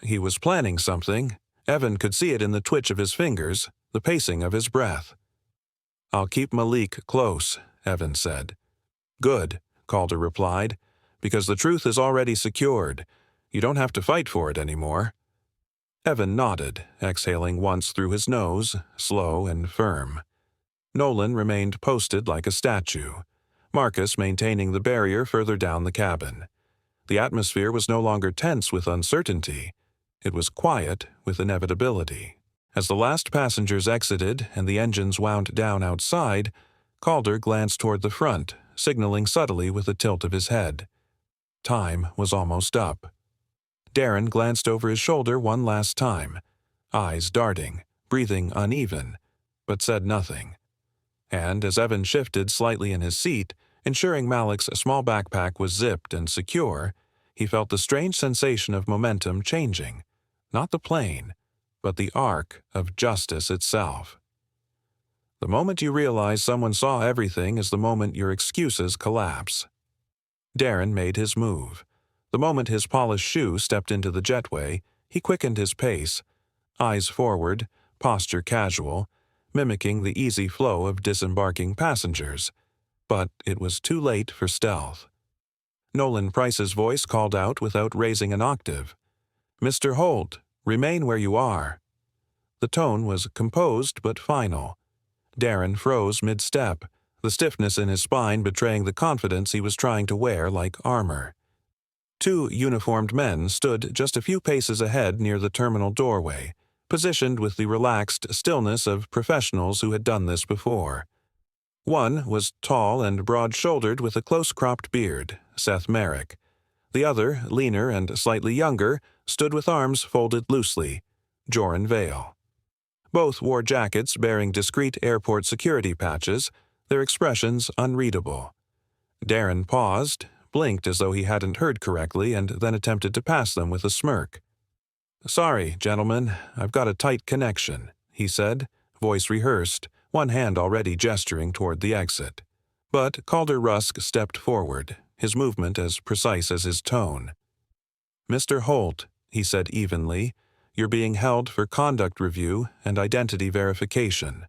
Speaker 1: He was planning something. Evan could see it in the twitch of his fingers, the pacing of his breath. "I'll keep Malik close," Evan said. "Good," Calder replied, "because the truth is already secured. You don't have to fight for it anymore." Evan nodded, exhaling once through his nose, slow and firm. Nolan remained posted like a statue, Marcus maintaining the barrier further down the cabin. The atmosphere was no longer tense with uncertainty. It was quiet with inevitability. As the last passengers exited and the engines wound down outside, Calder glanced toward the front, signaling subtly with a tilt of his head. Time was almost up. Darren glanced over his shoulder one last time, eyes darting, breathing uneven, but said nothing. And as Evan shifted slightly in his seat, ensuring Malik's small backpack was zipped and secure, he felt the strange sensation of momentum changing, not the plane, but the arc of justice itself. The moment you realize someone saw everything is the moment your excuses collapse. Darren made his move. The moment his polished shoe stepped into the jetway, he quickened his pace, eyes forward, posture casual, mimicking the easy flow of disembarking passengers. But it was too late for stealth. Nolan Price's voice called out without raising an octave. "Mr. Holt, remain where you are." The tone was composed but final. Darren froze mid-step, the stiffness in his spine betraying the confidence he was trying to wear like armor. Two uniformed men stood just a few paces ahead near the terminal doorway, positioned with the relaxed stillness of professionals who had done this before. One was tall and broad-shouldered with a close-cropped beard, Seth Merrick. The other, leaner and slightly younger, stood with arms folded loosely, Joran Vale. Both wore jackets bearing discreet airport security patches, their expressions unreadable. Darren paused, blinked as though he hadn't heard correctly, and then attempted to pass them with a smirk. "Sorry, gentlemen, I've got a tight connection," he said, voice rehearsed, one hand already gesturing toward the exit. But Calder Rusk stepped forward, his movement as precise as his tone. "Mr. Holt," he said evenly, "you're being held for conduct review and identity verification."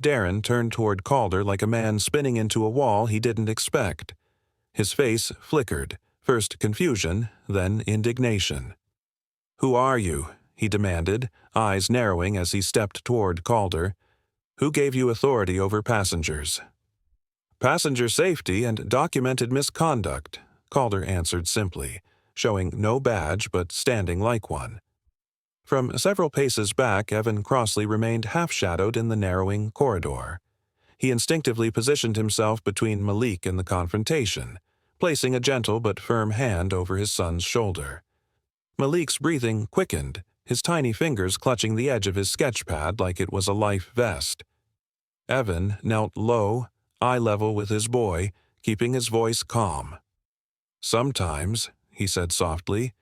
Speaker 1: Darren turned toward Calder like a man spinning into a wall he didn't expect. His face flickered, first confusion, then indignation. "Who are you?" he demanded, eyes narrowing as he stepped toward Calder. "Who gave you authority over passengers?" "Passenger safety and documented misconduct," Calder answered simply, showing no badge but standing like one. From several paces back, Evan Crossley remained half-shadowed in the narrowing corridor. He instinctively positioned himself between Malik and the confrontation, placing a gentle but firm hand over his son's shoulder. Malik's breathing quickened, his tiny fingers clutching the edge of his sketchpad like it was a life vest. Evan knelt low, eye level with his boy, keeping his voice calm. "Sometimes," he said softly,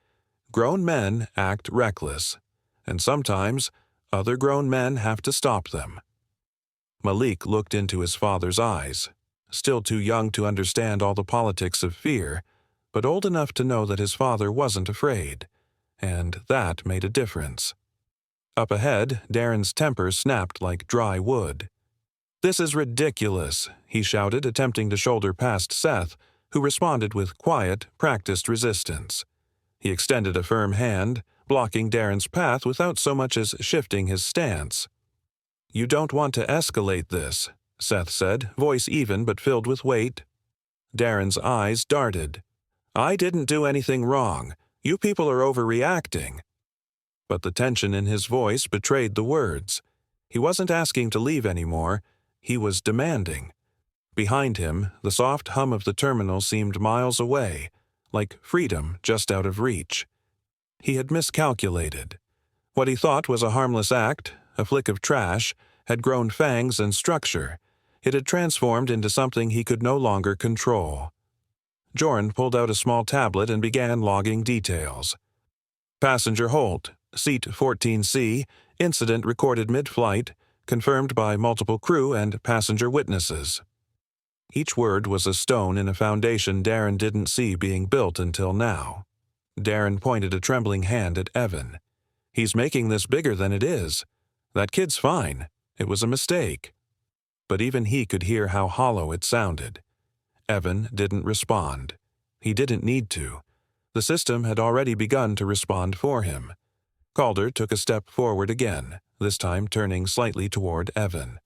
Speaker 1: "grown men act reckless, and sometimes other grown men have to stop them." Malik looked into his father's eyes, still too young to understand all the politics of fear, but old enough to know that his father wasn't afraid, and that made a difference. Up ahead, Darren's temper snapped like dry wood. "This is ridiculous," he shouted, attempting to shoulder past Seth, who responded with quiet, practiced resistance. He extended a firm hand, blocking Darren's path without so much as shifting his stance. "You don't want to escalate this," Seth said, voice even but filled with weight. Darren's eyes darted. "I didn't do anything wrong. You people are overreacting." But the tension in his voice betrayed the words. He wasn't asking to leave anymore. He was demanding. Behind him, the soft hum of the terminal seemed miles away, like freedom just out of reach. He had miscalculated. What he thought was a harmless act, a flick of trash, had grown fangs and structure. It had transformed into something he could no longer control. Joran pulled out a small tablet and began logging details. "Passenger Holt, seat 14C, incident recorded mid-flight, confirmed by multiple crew and passenger witnesses." Each word was a stone in a foundation Darren didn't see being built until now. Darren pointed a trembling hand at Evan. "He's making this bigger than it is. That kid's fine. It was a mistake." But even he could hear how hollow it sounded. Evan didn't respond. He didn't need to. The system had already begun to respond for him. Calder took a step forward again, this time turning slightly toward Evan.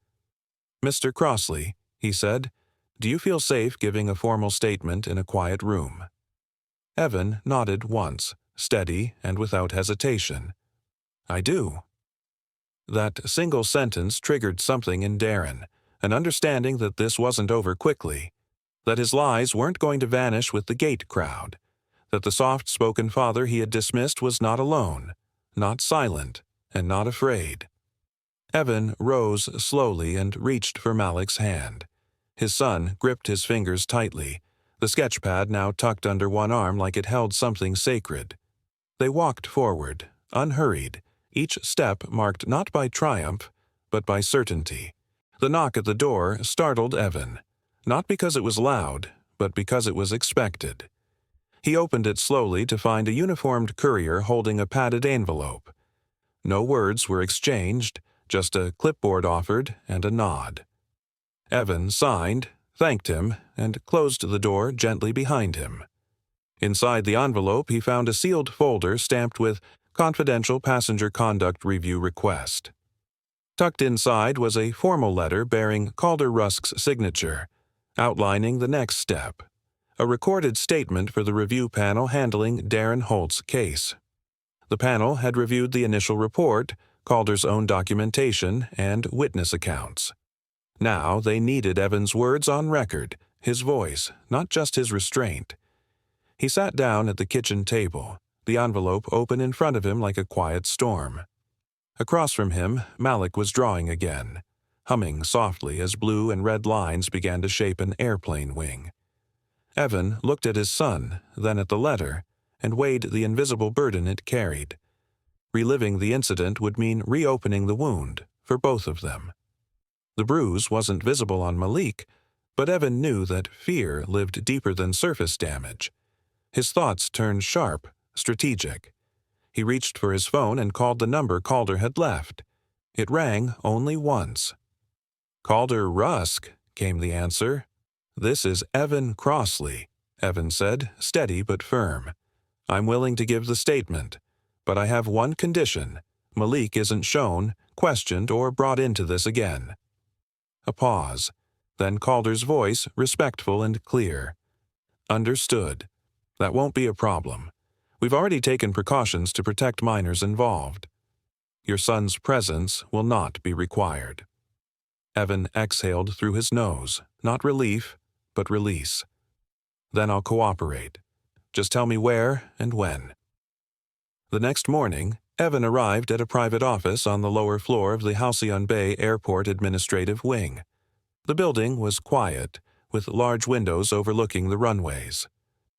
Speaker 1: "Mr. Crossley," he said, "do you feel safe giving a formal statement in a quiet room?" Evan nodded once, steady and without hesitation. "I do." That single sentence triggered something in Darren, an understanding that this wasn't over quickly, that his lies weren't going to vanish with the gate crowd, that the soft-spoken father he had dismissed was not alone, not silent, and not afraid. Evan rose slowly and reached for Malik's hand. His son gripped his fingers tightly, the sketchpad now tucked under one arm like it held something sacred. They walked forward, unhurried, each step marked not by triumph, but by certainty. The knock at the door startled Evan, not because it was loud, but because it was expected. He opened it slowly to find a uniformed courier holding a padded envelope. No words were exchanged, just a clipboard offered and a nod. Evan signed, thanked him, and closed the door gently behind him. Inside the envelope he found a sealed folder stamped with Confidential Passenger Conduct Review Request. Tucked inside was a formal letter bearing Calder Rusk's signature, outlining the next step, a recorded statement for the review panel handling Darren Holt's case. The panel had reviewed the initial report, Calder's own documentation, and witness accounts. Now they needed Evan's words on record, his voice, not just his restraint. He sat down at the kitchen table, the envelope open in front of him like a quiet storm. Across from him, Malik was drawing again, humming softly as blue and red lines began to shape an airplane wing. Evan looked at his son, then at the letter, and weighed the invisible burden it carried. Reliving the incident would mean reopening the wound, for both of them. The bruise wasn't visible on Malik, but Evan knew that fear lived deeper than surface damage. His thoughts turned sharp, strategic. He reached for his phone and called the number Calder had left. It rang only once. "Calder Rusk," came the answer. "This is Evan Crossley," Evan said, steady but firm. "I'm willing to give the statement, but I have one condition. Malik isn't shown, questioned, or brought into this again." A pause. Then Calder's voice, respectful and clear. "Understood. That won't be a problem. We've already taken precautions to protect minors involved. Your son's presence will not be required." Evan exhaled through his nose, not relief, but release. "Then I'll cooperate. Just tell me where and when." The next morning, Evan arrived at a private office on the lower floor of the Halcyon Bay Airport Administrative Wing. The building was quiet, with large windows overlooking the runways.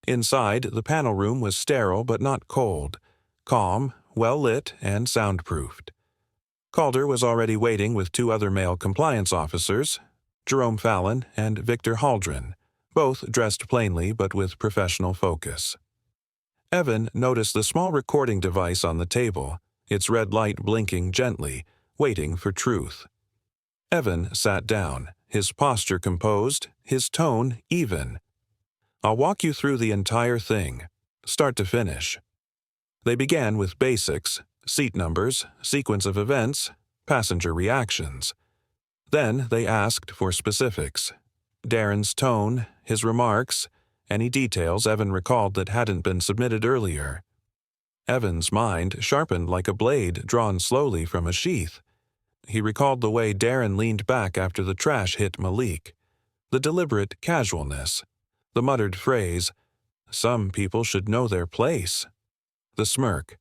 Speaker 1: Inside, the panel room was sterile but not cold, calm, well-lit, and soundproofed. Calder was already waiting with two other male compliance officers, Jerome Fallon and Victor Haldren, both dressed plainly but with professional focus. Evan noticed the small recording device on the table, its red light blinking gently, waiting for truth. Evan sat down, his posture composed, his tone even. "I'll walk you through the entire thing, start to finish." They began with basics, seat numbers, sequence of events, passenger reactions. Then they asked for specifics. Darren's tone, his remarks, any details Evan recalled that hadn't been submitted earlier. Evan's mind sharpened like a blade drawn slowly from a sheath. He recalled the way Darren leaned back after the trash hit Malik, the deliberate casualness, the muttered phrase, "Some people should know their place," the smirk,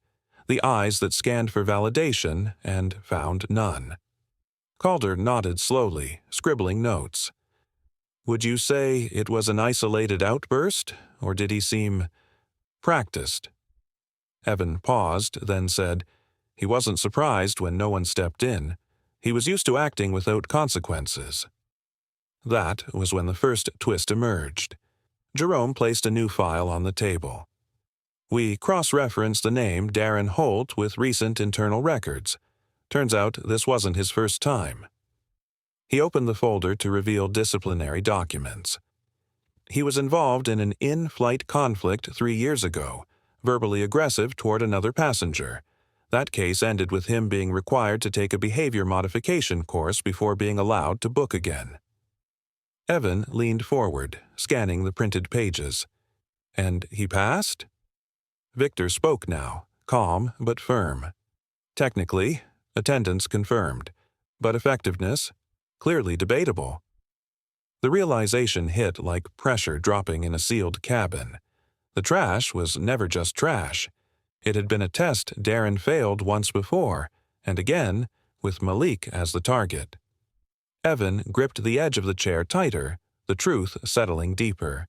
Speaker 1: the eyes that scanned for validation and found none. Calder nodded slowly, scribbling notes. "Would you say it was an isolated outburst, or did he seem practiced?" Evan paused, then said, "He wasn't surprised when no one stepped in. He was used to acting without consequences." That was when the first twist emerged. Jerome placed a new file on the table. We cross-referenced the name Darren Holt with recent internal records. Turns out this wasn't his first time. He opened the folder to reveal disciplinary documents. He was involved in an in-flight conflict 3 years ago, verbally aggressive toward another passenger. That case ended with him being required to take a behavior modification course before being allowed to book again. Evan leaned forward, scanning the printed pages. And he passed? Victor spoke now, calm but firm. Technically, attendance confirmed, but effectiveness, clearly debatable. The realization hit like pressure dropping in a sealed cabin. The trash was never just trash. It had been a test Darren failed once before, and again, with Malik as the target. Evan gripped the edge of the chair tighter, the truth settling deeper.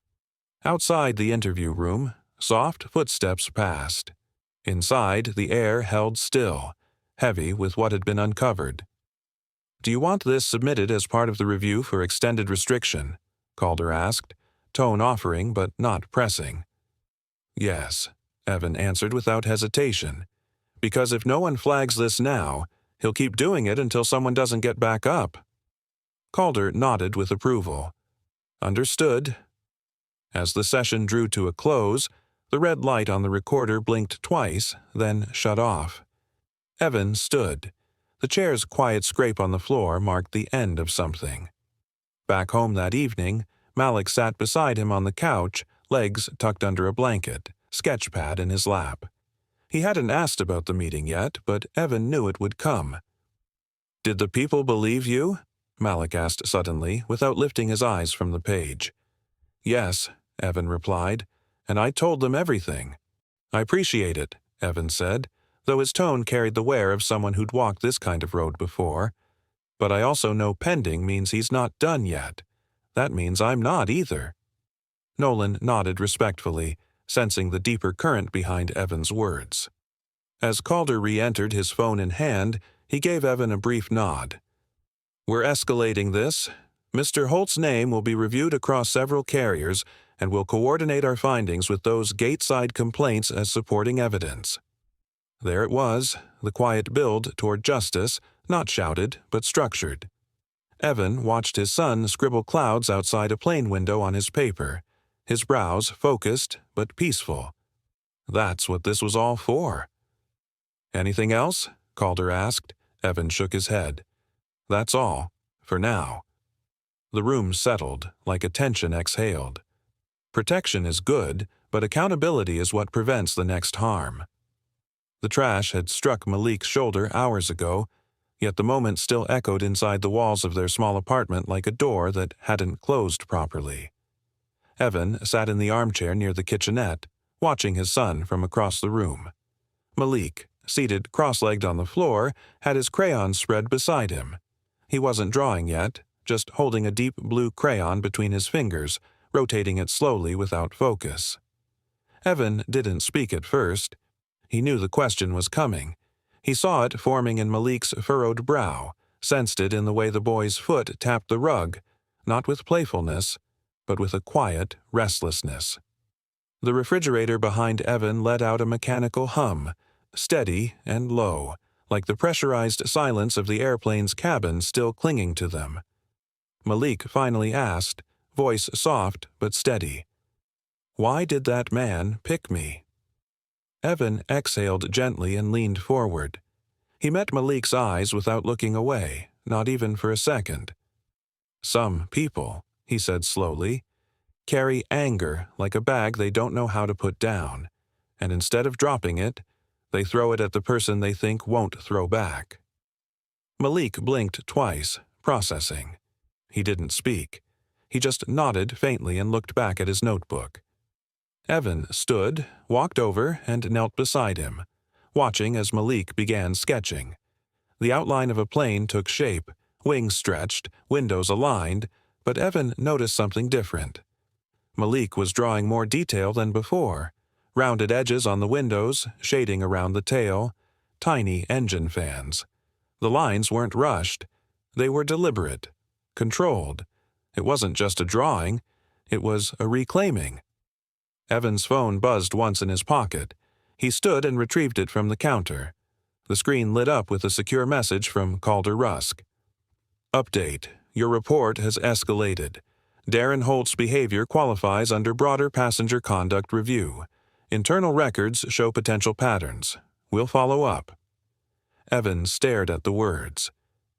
Speaker 1: Outside the interview room, soft footsteps passed. Inside, the air held still, heavy with what had been uncovered. "Do you want this submitted as part of the review for extended restriction?" Calder asked, tone offering but not pressing. "Yes," Evan answered without hesitation. "Because if no one flags this now, he'll keep doing it until someone doesn't get back up." Calder nodded with approval. "Understood." As the session drew to a close, the red light on the recorder blinked twice, then shut off. Evan stood. The chair's quiet scrape on the floor marked the end of something. Back home that evening, Malik sat beside him on the couch, legs tucked under a blanket, sketch pad in his lap. He hadn't asked about the meeting yet, but Evan knew it would come. "Did the people believe you?" Malik asked suddenly, without lifting his eyes from the page. "Yes," Evan replied, "and I told them everything." "I appreciate it," Evan said, though his tone carried the wear of someone who'd walked this kind of road before. "But I also know pending means he's not done yet. That means I'm not either." Nolan nodded respectfully, sensing the deeper current behind Evan's words. As Calder re-entered, his phone in hand, he gave Evan a brief nod. "We're escalating this. Mr. Holt's name will be reviewed across several carriers, and we'll coordinate our findings with those gateside complaints as supporting evidence." There it was, the quiet build toward justice, not shouted, but structured. Evan watched his son scribble clouds outside a plane window on his paper, his brows focused but peaceful. That's what this was all for. "Anything else?" Calder asked. Evan shook his head. "That's all, for now." The room settled, like a tension exhaled. Protection is good, but accountability is what prevents the next harm. The trash had struck Malik's shoulder hours ago, yet the moment still echoed inside the walls of their small apartment like a door that hadn't closed properly. Evan sat in the armchair near the kitchenette, watching his son from across the room. Malik, seated cross-legged on the floor, had his crayons spread beside him. He wasn't drawing yet, just holding a deep blue crayon between his fingers, rotating it slowly without focus. Evan didn't speak at first. He knew the question was coming. He saw it forming in Malik's furrowed brow, sensed it in the way the boy's foot tapped the rug, not with playfulness, but with a quiet restlessness. The refrigerator behind Evan let out a mechanical hum, steady and low, like the pressurized silence of the airplane's cabin still clinging to them. Malik finally asked, voice soft but steady, "Why did that man pick me?" Evan exhaled gently and leaned forward. He met Malik's eyes without looking away, not even for a second. "Some people," he said slowly, "carry anger like a bag they don't know how to put down, and instead of dropping it, they throw it at the person they think won't throw back." Malik blinked twice, processing. He didn't speak. He just nodded faintly and looked back at his notebook. Evan stood, walked over, and knelt beside him, watching as Malik began sketching. The outline of a plane took shape, wings stretched, windows aligned, but Evan noticed something different. Malik was drawing more detail than before, rounded edges on the windows, shading around the tail, tiny engine fans. The lines weren't rushed. They were deliberate, controlled. It wasn't just a drawing, it was a reclaiming. Evan's phone buzzed once in his pocket. He stood and retrieved it from the counter. The screen lit up with a secure message from Calder Rusk. Update. Your report has escalated. Darren Holt's behavior qualifies under broader passenger conduct review. Internal records show potential patterns. We'll follow up. Evan stared at the words.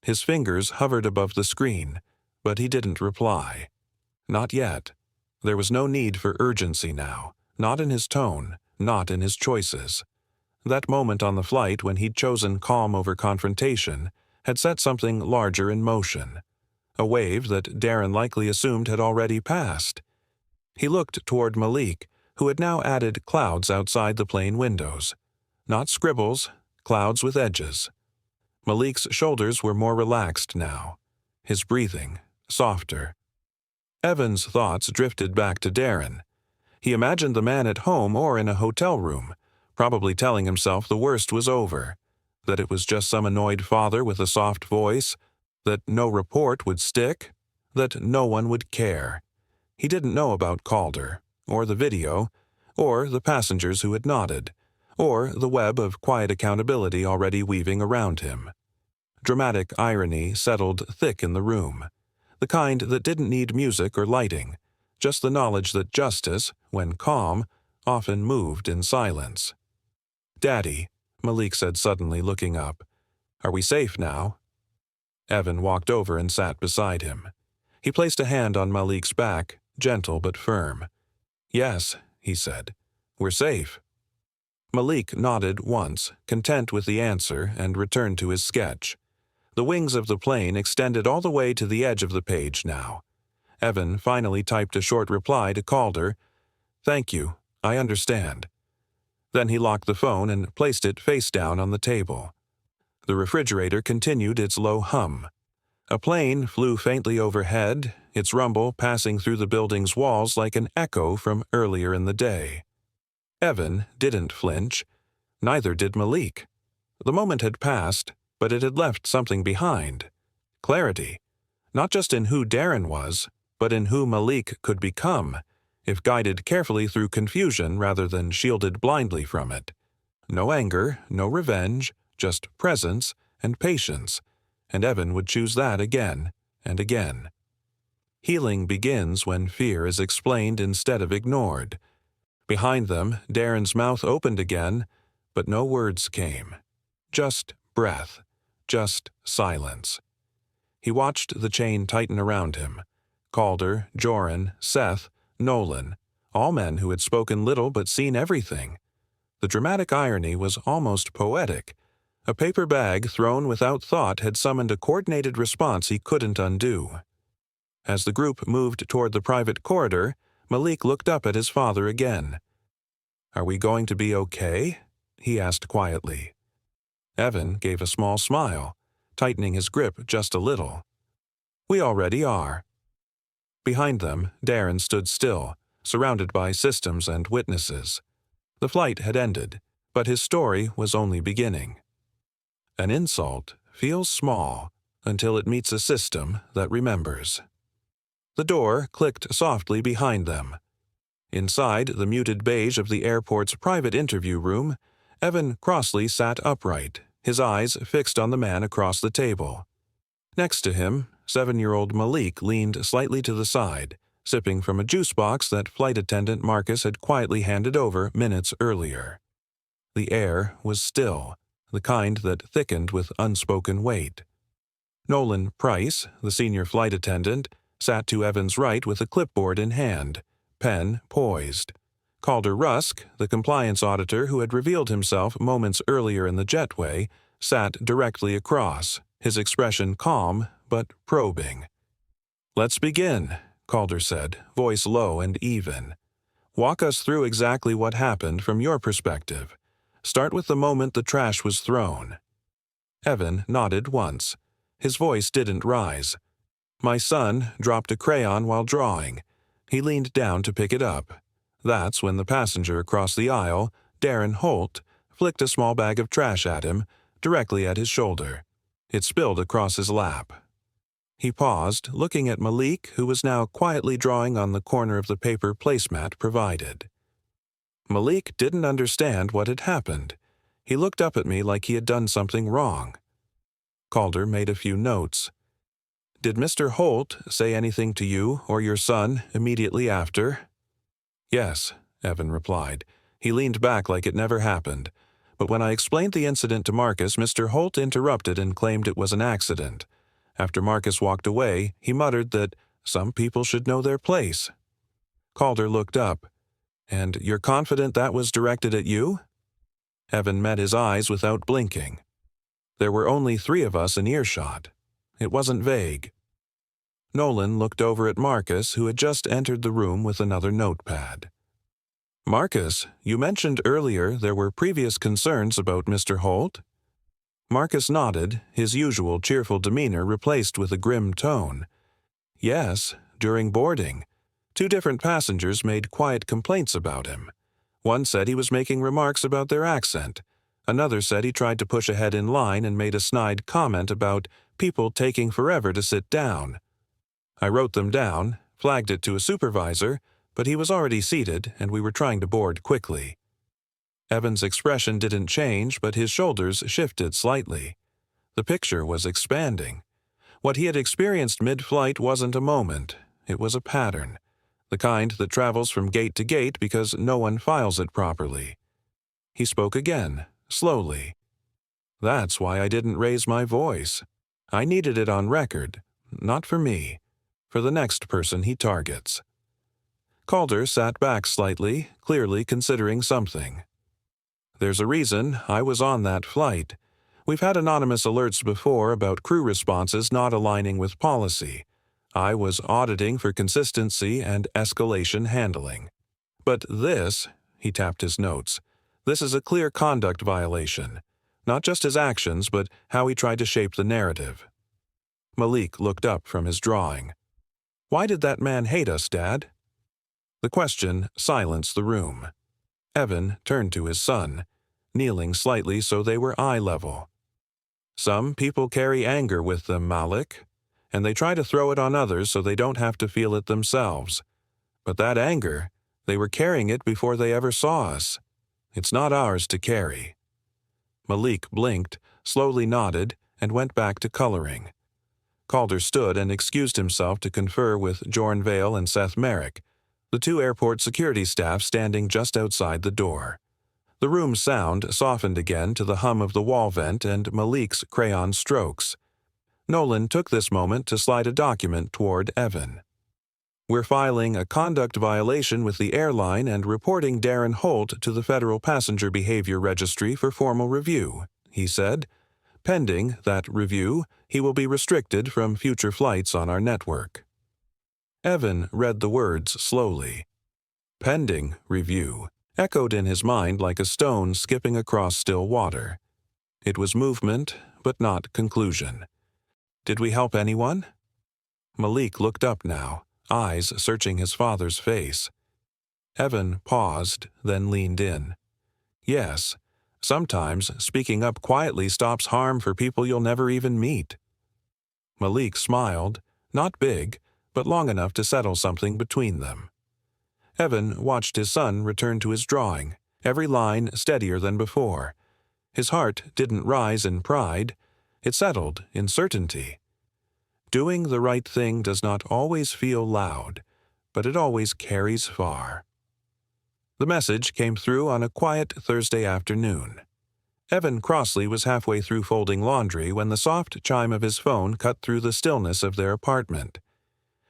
Speaker 1: His fingers hovered above the screen, but he didn't reply. Not yet. There was no need for urgency now, not in his tone, not in his choices. That moment on the flight when he'd chosen calm over confrontation had set something larger in motion, a wave that Darren likely assumed had already passed. He looked toward Malik, who had now added clouds outside the plane windows. Not scribbles, clouds with edges. Malik's shoulders were more relaxed now, his breathing softer. Evan's thoughts drifted back to Darren. He imagined the man at home or in a hotel room, probably telling himself the worst was over, that it was just some annoyed father with a soft voice, that no report would stick, that no one would care. He didn't know about Calder, or the video, or the passengers who had nodded, or the web of quiet accountability already weaving around him. Dramatic irony settled thick in the room, the kind that didn't need music or lighting, just the knowledge that justice, when calm, often moved in silence. "Daddy," Malik said suddenly, looking up. "Are we safe now?" Evan walked over and sat beside him. He placed a hand on Malik's back, gentle but firm. "Yes," he said. "We're safe." Malik nodded once, content with the answer, and returned to his sketch. The wings of the plane extended all the way to the edge of the page now. Evan finally typed a short reply to Calder. "Thank you. I understand." Then he locked the phone and placed it face down on the table. The refrigerator continued its low hum. A plane flew faintly overhead, its rumble passing through the building's walls like an echo from earlier in the day. Evan didn't flinch. Neither did Malik. The moment had passed, but it had left something behind. Clarity. Not just in who Darren was, but in who Malik could become, if guided carefully through confusion rather than shielded blindly from it. No anger, no revenge, just presence and patience, and Evan would choose that again and again. Healing begins when fear is explained instead of ignored. Behind them, Darren's mouth opened again, but no words came. Just breath, just silence. He watched the chain tighten around him. Calder, Joran, Seth, Nolan, all men who had spoken little but seen everything. The dramatic irony was almost poetic. A paper bag thrown without thought had summoned a coordinated response he couldn't undo. As the group moved toward the private corridor, Malik looked up at his father again. "Are we going to be okay?" he asked quietly. Evan gave a small smile, tightening his grip just a little. "We already are." Behind them, Darren stood still, surrounded by systems and witnesses. The flight had ended, but his story was only beginning. An insult feels small until it meets a system that remembers. The door clicked softly behind them. Inside the muted beige of the airport's private interview room, Evan Crossley sat upright, his eyes fixed on the man across the table. Next to him, 7-year-old Malik leaned slightly to the side, sipping from a juice box that flight attendant Marcus had quietly handed over minutes earlier. The air was still, the kind that thickened with unspoken weight. Nolan Price, the senior flight attendant, sat to Evan's right with a clipboard in hand, pen poised. Calder Rusk, the compliance auditor who had revealed himself moments earlier in the jetway, sat directly across, his expression calm but probing. "Let's begin," Calder said, voice low and even. "Walk us through exactly what happened from your perspective. Start with the moment the trash was thrown." Evan nodded once. His voice didn't rise. "My son dropped a crayon while drawing. He leaned down to pick it up. That's when the passenger across the aisle, Darren Holt, flicked a small bag of trash at him, directly at his shoulder. It spilled across his lap." He paused, looking at Malik, who was now quietly drawing on the corner of the paper placemat provided. Malik didn't understand what had happened. He looked up at me like he had done something wrong. Calder made a few notes. "Did Mr. Holt say anything to you or your son immediately after?" "Yes," Evan replied. "He leaned back like it never happened. But when I explained the incident to Marcus, Mr. Holt interrupted and claimed it was an accident. After Marcus walked away, he muttered that some people should know their place." Calder looked up. "And you're confident that was directed at you?" Evan met his eyes without blinking. There were only 3 of us in earshot. It wasn't vague. Nolan looked over at Marcus, who had just entered the room with another notepad. "Marcus, you mentioned earlier there were previous concerns about Mr. Holt?" Marcus nodded, his usual cheerful demeanor replaced with a grim tone. "Yes, during boarding. 2 different passengers made quiet complaints about him. One said he was making remarks about their accent. Another said he tried to push ahead in line and made a snide comment about people taking forever to sit down. I wrote them down, flagged it to a supervisor, but he was already seated and we were trying to board quickly." Evan's expression didn't change, but his shoulders shifted slightly. The picture was expanding. What he had experienced mid-flight wasn't a moment. It was a pattern, the kind that travels from gate to gate because no one files it properly. He spoke again, slowly. "That's why I didn't raise my voice. I needed it on record, not for me, for the next person he targets." Calder sat back slightly, clearly considering something. "There's a reason I was on that flight. We've had anonymous alerts before about crew responses not aligning with policy. I was auditing for consistency and escalation handling. But this," he tapped his notes, "this is a clear conduct violation. Not just his actions, but how he tried to shape the narrative." Malik looked up from his drawing. "Why did that man hate us, Dad?" The question silenced the room. Evan turned to his son, kneeling slightly so they were eye level. "Some people carry anger with them, Malik, and they try to throw it on others so they don't have to feel it themselves. But that anger, they were carrying it before they ever saw us. It's not ours to carry." Malik blinked, slowly nodded, and went back to coloring. Calder stood and excused himself to confer with Jorn Vale and Seth Merrick, the 2 airport security staff standing just outside the door. The room's sound softened again to the hum of the wall vent and Malik's crayon strokes. Nolan took this moment to slide a document toward Evan. "We're filing a conduct violation with the airline and reporting Darren Holt to the Federal Passenger Behavior Registry for formal review," he said. "Pending that review, he will be restricted from future flights on our network." Evan read the words slowly. "Pending review," echoed in his mind like a stone skipping across still water. It was movement, but not conclusion. "Did we help anyone?" Malik looked up now, eyes searching his father's face. Evan paused, then leaned in. "Yes, sometimes speaking up quietly stops harm for people you'll never even meet." Malik smiled, not big, but long enough to settle something between them. Evan watched his son return to his drawing, every line steadier than before. His heart didn't rise in pride, it settled in certainty. Doing the right thing does not always feel loud, but it always carries far. The message came through on a quiet Thursday afternoon. Evan Crossley was halfway through folding laundry when the soft chime of his phone cut through the stillness of their apartment.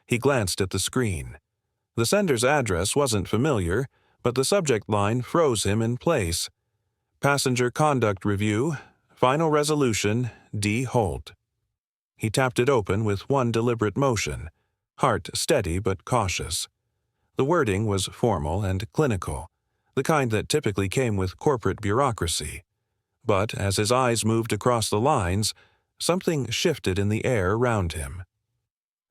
Speaker 1: He glanced at the screen. The sender's address wasn't familiar, but the subject line froze him in place. "Passenger Conduct Review, Final Resolution, D. Holt." He tapped it open with one deliberate motion, heart steady but cautious. The wording was formal and clinical, the kind that typically came with corporate bureaucracy. But as his eyes moved across the lines, something shifted in the air around him.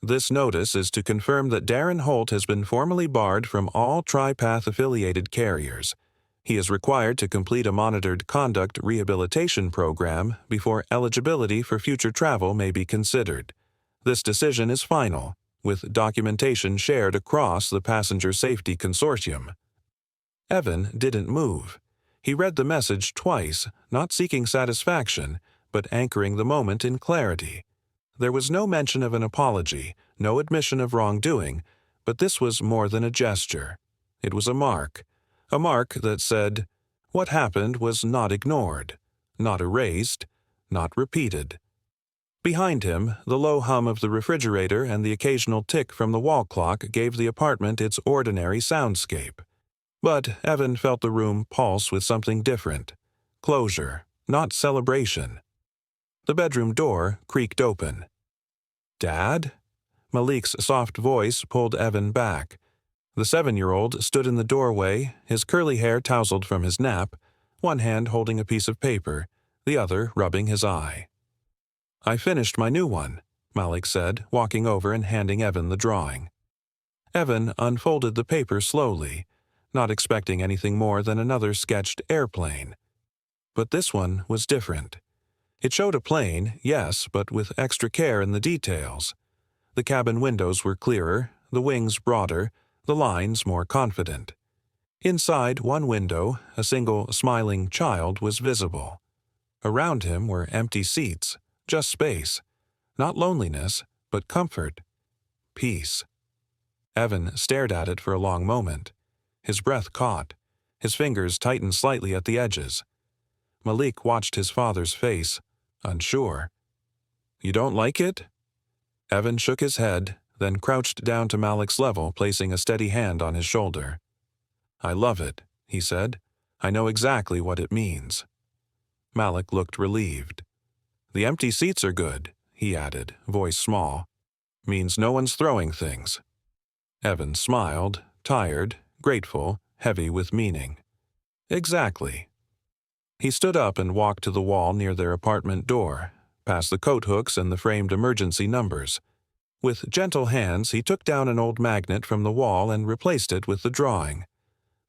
Speaker 1: "This notice is to confirm that Darren Holt has been formally barred from all TriPath-affiliated carriers. He is required to complete a monitored conduct rehabilitation program before eligibility for future travel may be considered. This decision is final, with documentation shared across the Passenger Safety Consortium. Evan didn't move. He read the message twice, not seeking satisfaction, but anchoring the moment in clarity. There was no mention of an apology, no admission of wrongdoing, but this was more than a gesture. It was a mark that said, what happened was not ignored, not erased, not repeated. Behind him, the low hum of the refrigerator and the occasional tick from the wall clock gave the apartment its ordinary soundscape. But Evan felt the room pulse with something different. Closure, not celebration. The bedroom door creaked open. "Dad?" Malik's soft voice pulled Evan back. The 7-year-old stood in the doorway, his curly hair tousled from his nap, one hand holding a piece of paper, the other rubbing his eye. "I finished my new one," Malik said, walking over and handing Evan the drawing. Evan unfolded the paper slowly, not expecting anything more than another sketched airplane. But this one was different. It showed a plane, yes, but with extra care in the details. The cabin windows were clearer, the wings broader, the lines more confident. Inside one window, a single smiling child was visible. Around him were empty seats, just space. Not loneliness, but comfort. Peace. Evan stared at it for a long moment. His breath caught. His fingers tightened slightly at the edges. Malik watched his father's face, unsure. "You don't like it?" Evan shook his head, then crouched down to Malik's level, placing a steady hand on his shoulder. "I love it," he said. "I know exactly what it means." Malik looked relieved. "The empty seats are good," he added, voice small. "Means no one's throwing things." Evan smiled, tired, grateful, heavy with meaning. "Exactly." He stood up and walked to the wall near their apartment door, past the coat hooks and the framed emergency numbers. With gentle hands, he took down an old magnet from the wall and replaced it with the drawing.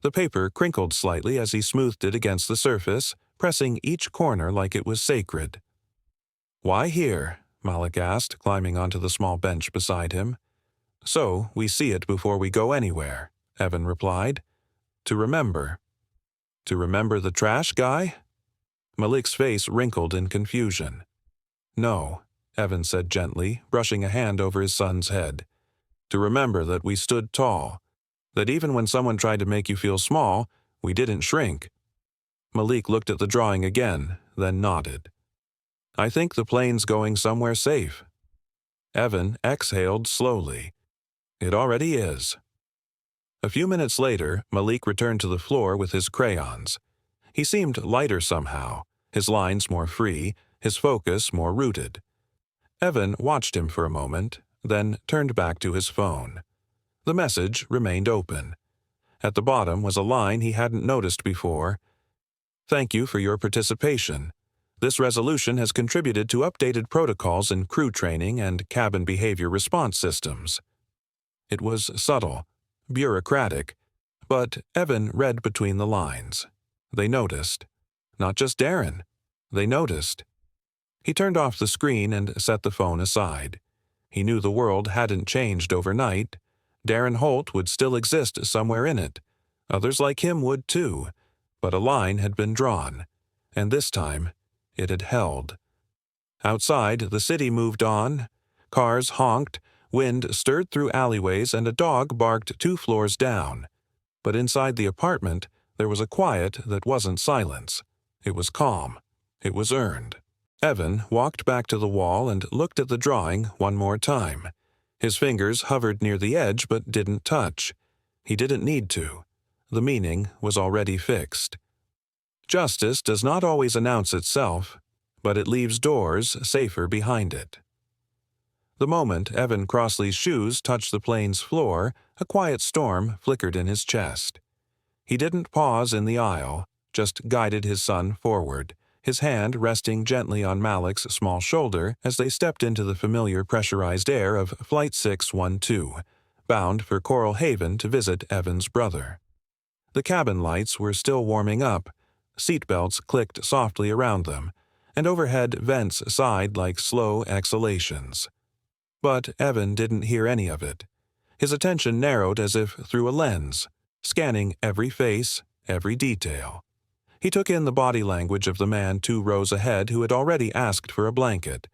Speaker 1: The paper crinkled slightly as he smoothed it against the surface, pressing each corner like it was sacred. "Why here?" Malik asked, climbing onto the small bench beside him. "So we see it before we go anywhere," Evan replied. "To remember." "To remember the trash guy?" Malik's face wrinkled in confusion. "No," Evan said gently, brushing a hand over his son's head. "To remember that we stood tall, that even when someone tried to make you feel small, we didn't shrink." Malik looked at the drawing again, then nodded. "I think the plane's going somewhere safe." Evan exhaled slowly. "It already is." A few minutes later, Malik returned to the floor with his crayons. He seemed lighter somehow, his lines more free, his focus more rooted. Evan watched him for a moment, then turned back to his phone. The message remained open. At the bottom was a line he hadn't noticed before. "Thank you for your participation. This resolution has contributed to updated protocols in crew training and cabin behavior response systems." It was subtle, bureaucratic, but Evan read between the lines. They noticed. Not just Darren. They noticed. He turned off the screen and set the phone aside. He knew the world hadn't changed overnight. Darren Holt would still exist somewhere in it. Others like him would too. But a line had been drawn, and this time it had held. Outside, the city moved on. Cars honked, wind stirred through alleyways, and a dog barked 2 floors down. But inside the apartment, there was a quiet that wasn't silence. It was calm. It was earned. Evan walked back to the wall and looked at the drawing one more time. His fingers hovered near the edge but didn't touch. He didn't need to. The meaning was already fixed. Justice does not always announce itself, but it leaves doors safer behind it. The moment Evan Crossley's shoes touched the plane's floor, a quiet storm flickered in his chest. He didn't pause in the aisle, just guided his son forward, his hand resting gently on Malik's small shoulder as they stepped into the familiar pressurized air of Flight 612, bound for Coral Haven to visit Evan's brother. The cabin lights were still warming up, seatbelts clicked softly around them, and overhead vents sighed like slow exhalations. But Evan didn't hear any of it. His attention narrowed as if through a lens, scanning every face, every detail. He took in the body language of the man 2 rows ahead who had already asked for a blanket,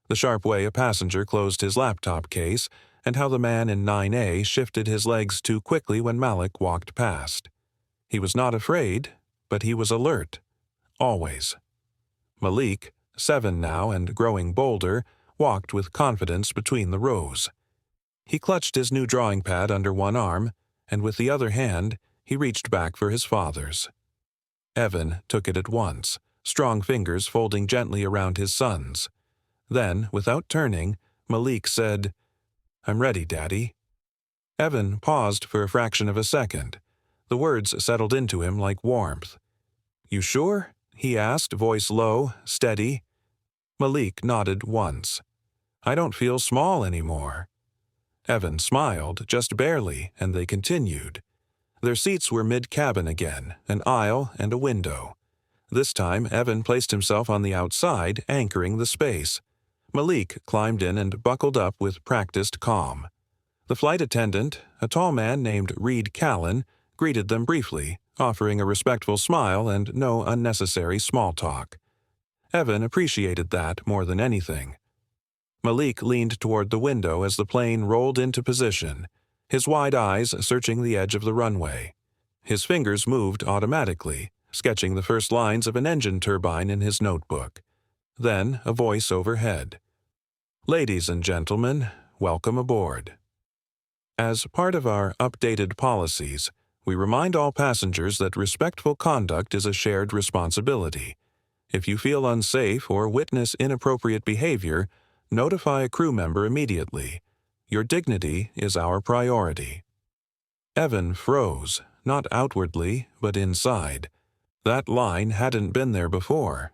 Speaker 1: the sharp way a passenger closed his laptop case, and how the man in 9A shifted his legs too quickly when Malik walked past. He was not afraid, but he was alert. Always. Malik, 7 now and growing bolder, walked with confidence between the rows. He clutched his new drawing pad under one arm, and with the other hand, he reached back for his father's. Evan took it at once, strong fingers folding gently around his son's. Then, without turning, Malik said, "I'm ready, Daddy." Evan paused for a fraction of a second. The words settled into him like warmth. "You sure?" he asked, voice low, steady. Malik nodded once. "I don't feel small anymore." Evan smiled, just barely, and they continued. Their seats were mid-cabin again, an aisle and a window. This time, Evan placed himself on the outside, anchoring the space. Malik climbed in and buckled up with practiced calm. The flight attendant, a tall man named Reed Callan, greeted them briefly, offering a respectful smile and no unnecessary small talk. Evan appreciated that more than anything. Malik leaned toward the window as the plane rolled into position, his wide eyes searching the edge of the runway. His fingers moved automatically, sketching the first lines of an engine turbine in his notebook. Then a voice overhead. "Ladies and gentlemen, welcome aboard." As part of our updated policies, we remind all passengers that respectful conduct is a shared responsibility. If you feel unsafe or witness inappropriate behavior, notify a crew member immediately. Your dignity is our priority. Evan froze, not outwardly, but inside. That line hadn't been there before.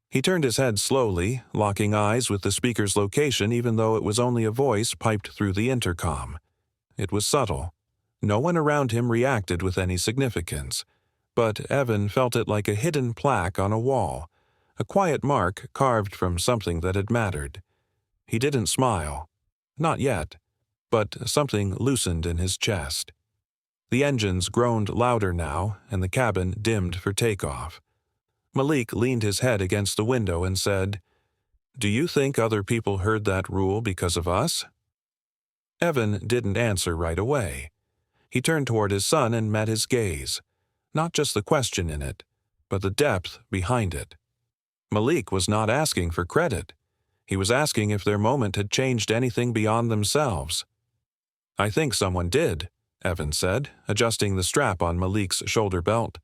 Speaker 1: He turned his head slowly, locking eyes with the speaker's location even though it was only a voice piped through the intercom. It was subtle. No one around him reacted with any significance, but Evan felt it like a hidden plaque on a wall, a quiet mark carved from something that had mattered. He didn't smile. Not yet. But something loosened in his chest. The engines groaned louder now, and the cabin dimmed for takeoff. Malik leaned his head against the window and said, "Do you think other people heard that rule because of us?" Evan didn't answer right away. He turned toward his son and met his gaze. Not just the question in it, but the depth behind it. Malik was not asking for credit. He was asking if their moment had changed anything beyond themselves. "I think someone did," Evan said, adjusting the strap on Malik's shoulder belt.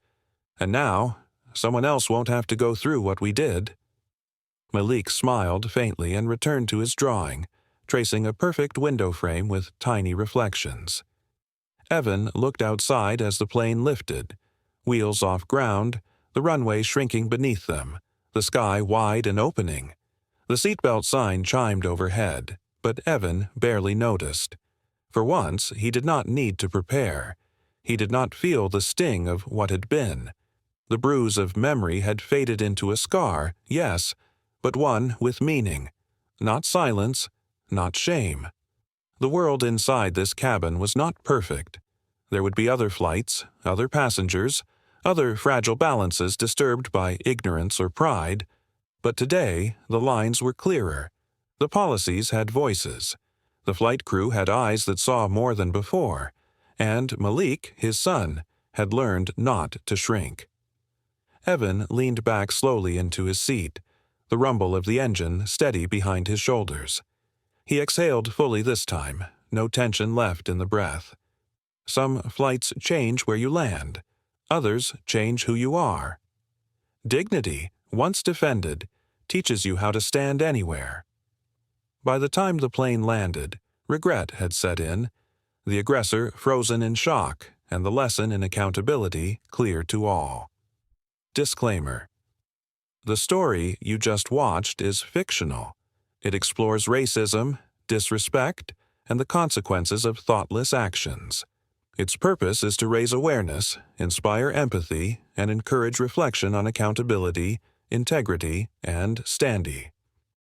Speaker 1: "And now, someone else won't have to go through what we did." Malik smiled faintly and returned to his drawing, tracing a perfect window frame with tiny reflections. Evan looked outside as the plane lifted, wheels off ground, the runway shrinking beneath them, the sky wide and opening. The seatbelt sign chimed overhead, but Evan barely noticed. For once, he did not need to prepare. He did not feel the sting of what had been. The bruise of memory had faded into a scar, yes, but one with meaning. Not silence, not shame. The world inside this cabin was not perfect. There would be other flights, other passengers, other fragile balances disturbed by ignorance or pride. But today, the lines were clearer. The policies had voices. The flight crew had eyes that saw more than before, and Malik, his son, had learned not to shrink. Evan leaned back slowly into his seat, the rumble of the engine steady behind his shoulders. He exhaled fully this time, no tension left in the breath. Some flights change where you land. Others change who you are. Dignity, once defended, teaches you how to stand anywhere. By the time the plane landed, regret had set in, the aggressor frozen in shock, and the lesson in accountability clear to all. Disclaimer: the story you just watched is fictional. It explores racism, disrespect, and the consequences of thoughtless actions. Its purpose is to raise awareness, inspire empathy, and encourage reflection on accountability, integrity, and standee.